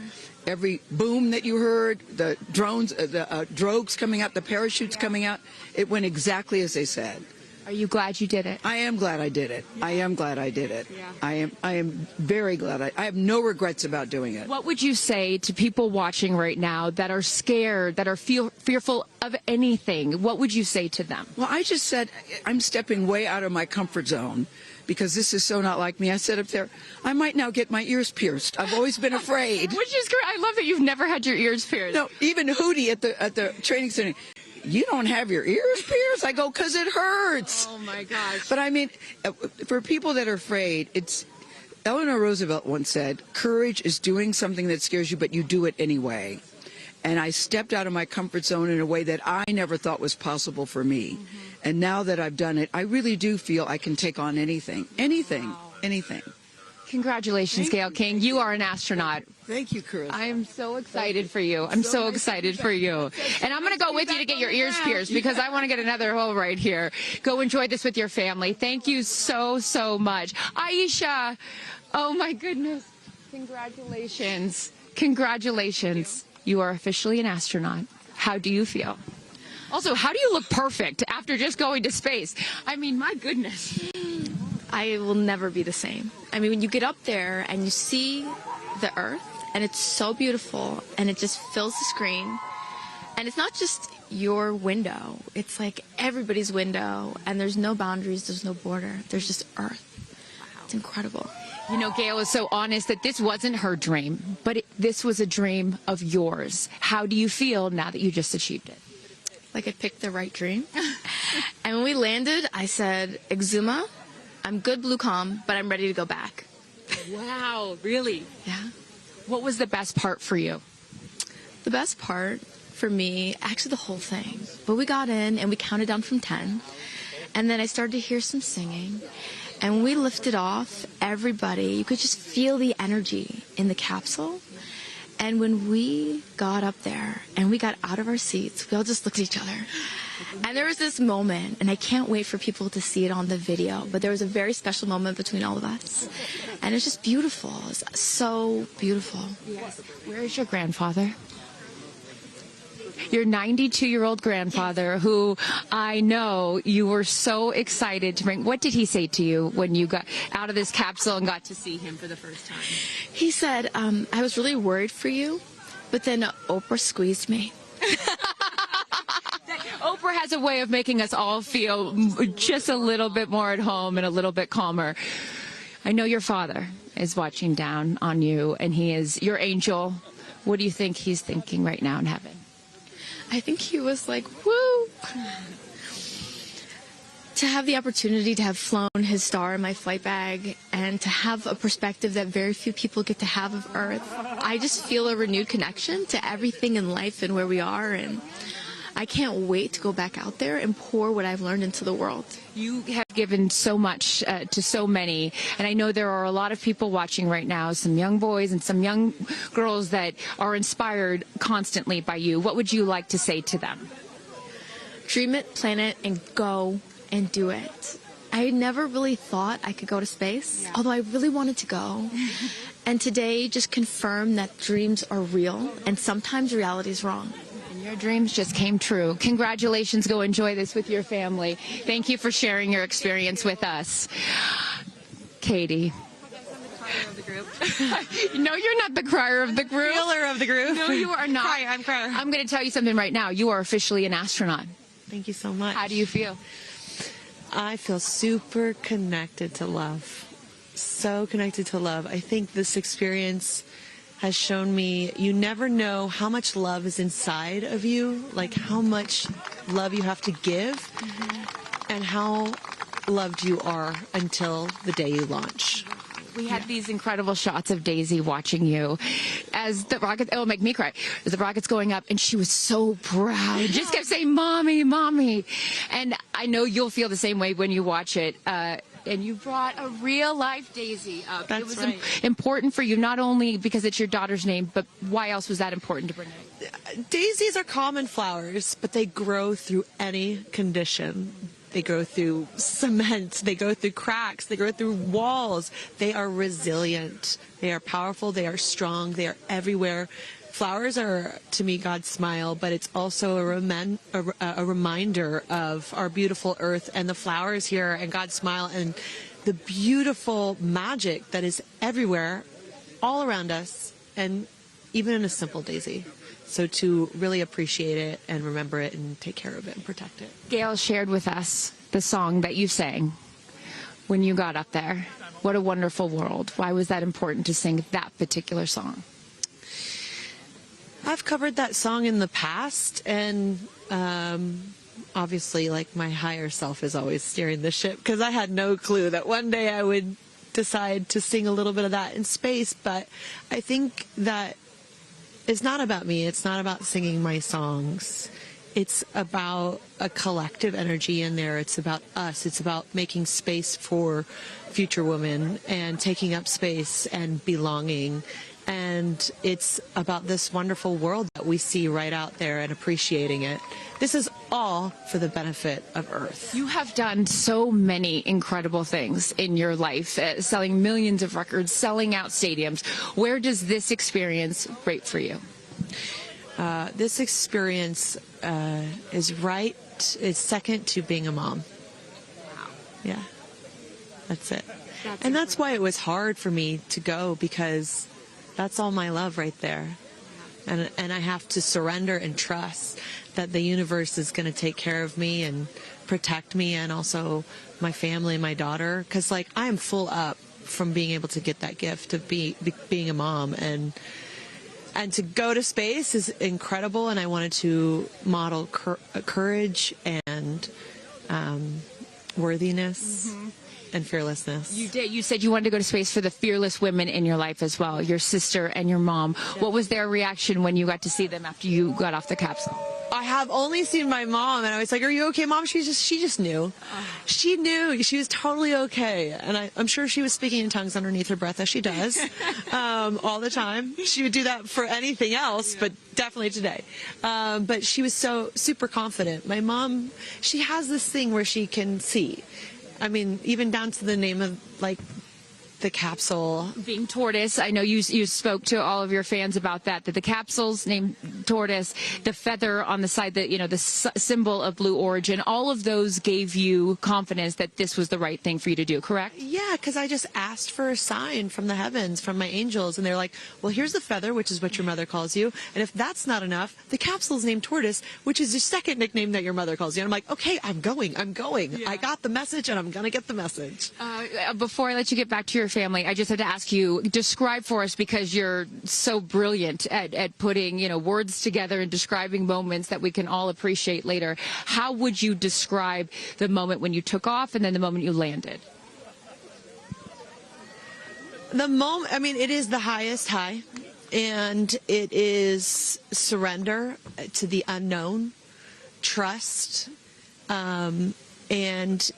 Every boom that you heard, the drones, the drogues coming out, the parachutes coming out, it went exactly as they said. Are you glad you did it? I am glad I did it. I am glad I did it. Yeah. I am very glad. I have no regrets about doing it. What would you say to people watching right now that are scared, that are fearful of anything? What would you say to them? Well, I just said I'm stepping way out of my comfort zone, because this is so not like me. I said up there, I might now get my ears pierced. I've always been afraid. Which is great. I love that you've never had your ears pierced. No, even Hootie at the training center. You don't have your ears pierced? I go, because it hurts. Oh, my gosh. But I mean, for people that are afraid, Eleanor Roosevelt once said, courage is doing something that scares you, but you do it anyway. And I stepped out of my comfort zone in a way that I never thought was possible for me. And now that I've done it, I really do feel I can take on anything. Anything. Congratulations, Gail King. You are an astronaut. Thank you, Chris. I am so excited for you. I'm so excited for you. And I'm going to go with you to get your ears pierced, because I want to get another hole right here. Go enjoy this with your family. Thank you so, so much. Aisha, oh my goodness. Congratulations. Congratulations. You are officially an astronaut. How do you feel? Also, how do you look perfect after just going to space? I mean, my goodness. I will never be the same. I mean, when you get up there and you see the Earth, and it's so beautiful, and it just fills the screen, and it's not just your window, it's like everybody's window, and there's no boundaries, there's no border, there's just Earth. It's incredible. You know, Gail is so honest that this wasn't her dream, but this was a dream of yours. How do you feel now that you just achieved it? Like I picked the right dream. And when we landed, I said, Exuma, I'm good, blue calm, but I'm ready to go back. Wow, really? Yeah. What was the best part for you? The best part for me, actually the whole thing. But we got in and we counted down from 10. And then I started to hear some singing. And when we lifted off, everybody, you could just feel the energy in the capsule. And when we got up there and we got out of our seats, we all just looked at each other. And there was this moment, and I can't wait for people to see it on the video, but there was a very special moment between all of us. And it's just beautiful. It's so beautiful. Yes. Where is your grandfather? Your 92-year-old grandfather, who I know you were so excited to bring. What did he say to you when you got out of this capsule and got to see him for the first time? He said, I was really worried for you, but then Oprah squeezed me. Oprah has a way of making us all feel just a little bit more at home and a little bit calmer. I know your father is watching down on you, and he is your angel. What do you think he's thinking right now in heaven? I think he was like, woo! To have the opportunity to have flown his star in my flight bag and to have a perspective that very few people get to have of Earth, I just feel a renewed connection to everything in life and where we are, and I can't wait to go back out there and pour what I've learned into the world. You have given so much to so many, and I know there are a lot of people watching right now, some young boys and some young girls that are inspired constantly by you. What would you like to say to them? Dream it, plan it, and go and do it. I never really thought I could go to space, although I really wanted to go. And today just confirmed that dreams are real, and sometimes reality is wrong. Your dreams just came true. Congratulations. Go enjoy this with your family. Thank you for sharing your experience with us. Katie. No, you're not the crier of the group. Feeler of the group. No, you are not. I'm crier. I'm going to tell you something right now. You are officially an astronaut. Thank you so much. How do you feel? I feel super connected to love. so connected to love. I think this experience has shown me you never know how much love is inside of you, like how much love you have to give, and how loved you are until the day you launch. We had these incredible shots of Daisy watching you as the rocket, it'll make me cry, as the rocket's going up, and she was so proud. Just kept saying, Mommy, Mommy. And I know you'll feel the same way when you watch it. And you brought a real-life Daisy up. That's it was right. important for you, not only because it's your daughter's name, but why else was that important to bring it? Daisies are common flowers, but they grow through any condition. They go through cement, they go through cracks, they go through walls. They are resilient, they are powerful, they are strong, they are everywhere. Flowers are, to me, God's smile, but it's also a reminder of our beautiful earth and the flowers here and God's smile and the beautiful magic that is everywhere, all around us, and even in a simple daisy. So to really appreciate it and remember it and take care of it and protect it. Gail shared with us the song that you sang when you got up there. What a wonderful world. Why was that important to sing that particular song? I've covered that song in the past, and obviously, like, my higher self is always steering the ship, because I had no clue that one day I would decide to sing a little bit of that in space. But I think that it's not about me. It's not about singing my songs. It's about a collective energy in there. It's about us. It's about making space for future women and taking up space and belonging. And it's about this wonderful world that we see right out there and appreciating it. This is all for the benefit of Earth. You have done so many incredible things in your life, selling millions of records, selling out stadiums. Where does this experience rate for you? This experience is second to being a mom. Wow. Yeah, that's it. And that's why it was hard for me to go, because that's all my love right there. And I have to surrender and trust that the universe is going to take care of me and protect me, and also my family and my daughter. Because, like, I am full up from being able to get that gift of being a mom. And to go to space is incredible. And I wanted to model courage and worthiness. And fearlessness. You did. You said you wanted to go to space for the fearless women in your life as well, your sister and your mom. Yeah. What was their reaction when you got to see them after you got off the capsule? I have only seen my mom, and I was like, "Are you okay, Mom?" She just knew. She knew. She was totally okay, and I'm sure she was speaking in tongues underneath her breath, as she does all the time. She would do that for anything else, but definitely today. But she was so super confident. My mom, she has this thing where she can see. I mean, even down to the name of, like, the capsule being tortoise. I know you spoke to all of your fans about that the capsule's named tortoise, the feather on the side, that, you know, the symbol of blue origin, all of those gave you confidence that this was the right thing for you to do, correct? Yeah, because I just asked for a sign from the heavens, from my angels, and they're like, well, here's the feather, which is what your mother calls you, and if that's not enough, the capsule's named tortoise, which is your second nickname that your mother calls you. And I'm like, okay, I'm going. Yeah. I got the message, and I'm gonna get the message. Before I let you get back to your family, I just have to ask you, describe for us, because you're so brilliant at putting, you know, words together and describing moments that we can all appreciate later. How would you describe the moment when you took off and then the moment you landed? The moment, I mean, it is the highest high, and it is surrender to the unknown, trust, and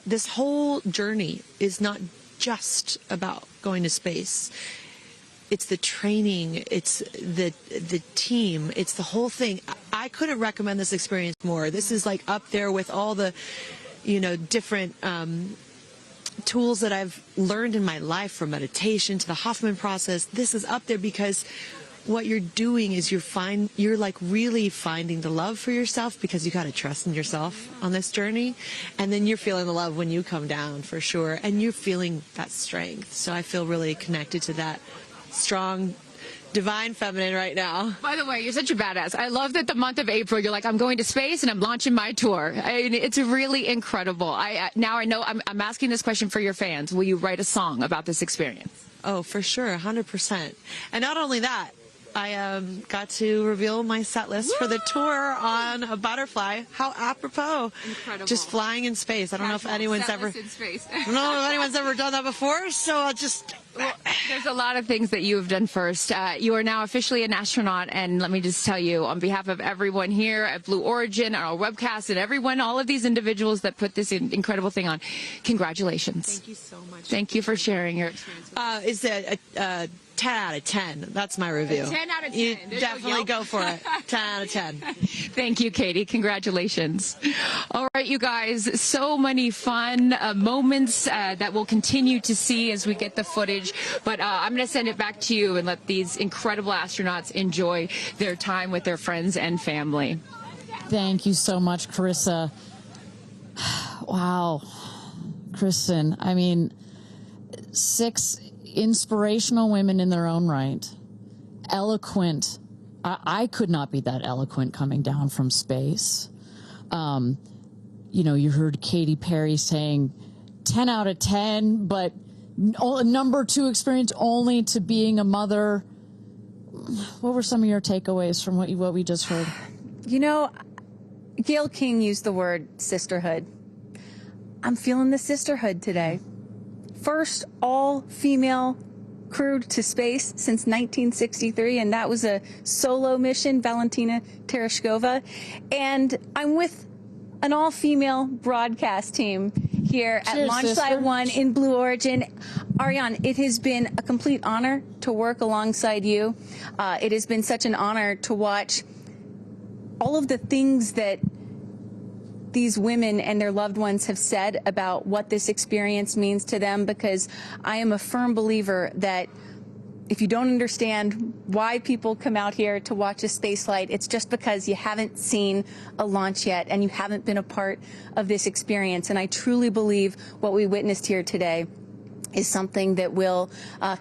this whole journey is not just about going to space. It's the training, it's the team, it's the whole thing. I couldn't recommend this experience more. This is like up there with all the, you know, different tools that I've learned in my life, from meditation to the Hoffman process. This is up there because what you're doing is you're like really finding the love for yourself, because you got to trust in yourself on this journey, and then you're feeling the love when you come down, for sure, and you're feeling that strength. So I feel really connected to that strong divine feminine right now. By the way, you're such a badass. I love that the month of April, you're like, I'm going to space and I'm launching my tour. I mean, it's really incredible. Now I know I'm asking this question for your fans. Will you write a song about this experience? Oh, for sure, 100%. And not only that, I got to reveal my set list for the tour on a butterfly. How apropos. Incredible. Just flying in space. I don't know if anyone's ever in space. I don't know if anyone's ever done that before, so I'll just There's a lot of things that you have done first. You are now officially an astronaut, and let me just tell you, on behalf of everyone here at Blue Origin, our webcast, and everyone, all of these individuals that put this incredible thing on, congratulations. Thank you so much. Thank you for sharing your experience. Is it a 10 out of 10? That's my review. 10 out of 10. You There's definitely no go for it. 10 out of 10. Thank you, Katie. Congratulations. All right, you guys, so many fun moments that we'll continue to see as we get the footage. But I'm going to send it back to you and let these incredible astronauts enjoy their time with their friends and family. Thank you so much, Carissa. Wow. Kristen, I mean, 6 inspirational women in their own right, eloquent. I could not be that eloquent coming down from space. You know, you heard Katy Perry saying 10 out of 10, but number 2 experience only to being a mother. What were some of your takeaways from what we just heard? You know, Gail King used the word sisterhood. I'm feeling the sisterhood today. First all-female crew to space since 1963, and that was a solo mission, Valentina Tereshkova. And I'm with an all-female broadcast team here at Cheers, Launch sister. Site 1 in Blue Origin. Ariane, it has been a complete honor to work alongside you. It has been such an honor to watch all of the things that these women and their loved ones have said about what this experience means to them, because I am a firm believer that if you don't understand why people come out here to watch a space flight, it's just because you haven't seen a launch yet and you haven't been a part of this experience. And I truly believe what we witnessed here today is something that will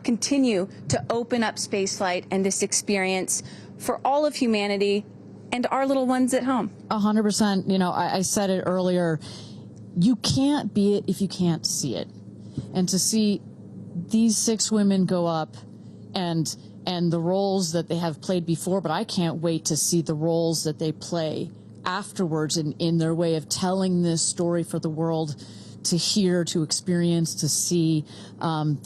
continue to open up spaceflight and this experience for all of humanity and our little ones at home. 100%. You know, I said it earlier. You can't be it if you can't see it. And to see these 6 women go up and the roles that they have played before, but I can't wait to see the roles that they play afterwards in their way of telling this story for the world to hear, to experience, to see.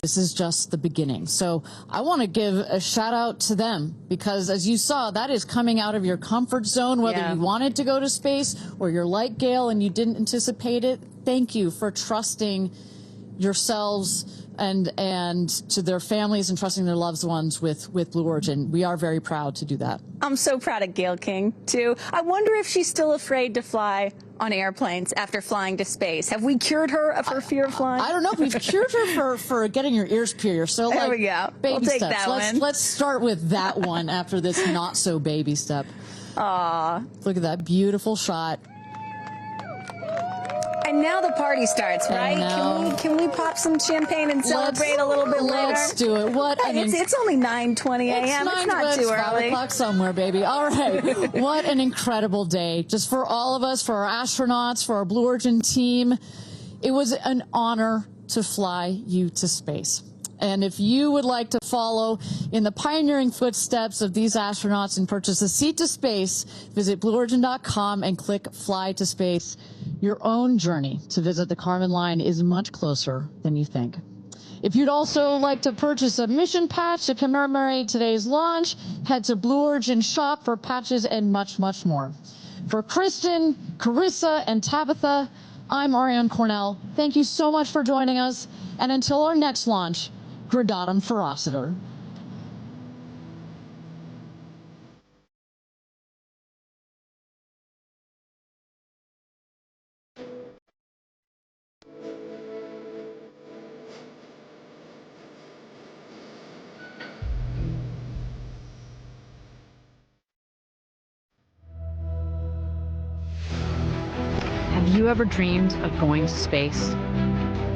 This is just the beginning. So I want to give a shout out to them, because as you saw, that is coming out of your comfort zone, whether you wanted to go to space or you're like Gail and you didn't anticipate it. Thank you for trusting yourselves and to their families and trusting their loved ones with Blue Origin. We are very proud to do that. I'm so proud of Gail King, too. I wonder if she's still afraid to fly on airplanes after flying to space. Have we cured her of her fear of flying? I don't know. We've cured her for getting your ears pierced. So there like, we go. Baby We'll take steps. that one. Let's start with that one after this not so baby step. Aw. Look at that beautiful shot. And now the party starts, right? Can we pop some champagne and celebrate a little bit later? Let's do it. It's only 9:20 a.m. It's not too early. 5 o'clock somewhere, baby. All right. What an incredible day. Just for all of us, for our astronauts, for our Blue Origin team. It was an honor to fly you to space. And if you would like to follow in the pioneering footsteps of these astronauts and purchase a seat to space, visit blueorigin.com and click Fly to Space. Your own journey to visit the Kármán line is much closer than you think. If you'd also like to purchase a mission patch to commemorate today's launch, head to Blue Origin shop for patches and much, much more. For Kristen, Carissa, and Tabitha, I'm Ariane Cornell. Thank you so much for joining us. And until our next launch, Gradatum Ferociter. Have you ever dreamed of going to space?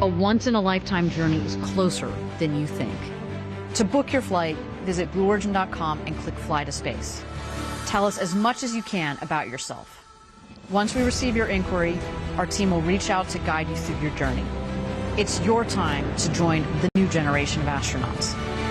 A once-in-a-lifetime journey is closer than you think. To book your flight, visit blueorigin.com and click Fly to Space. Tell us as much as you can about yourself. Once we receive your inquiry, our team will reach out to guide you through your journey. It's your time to join the new generation of astronauts.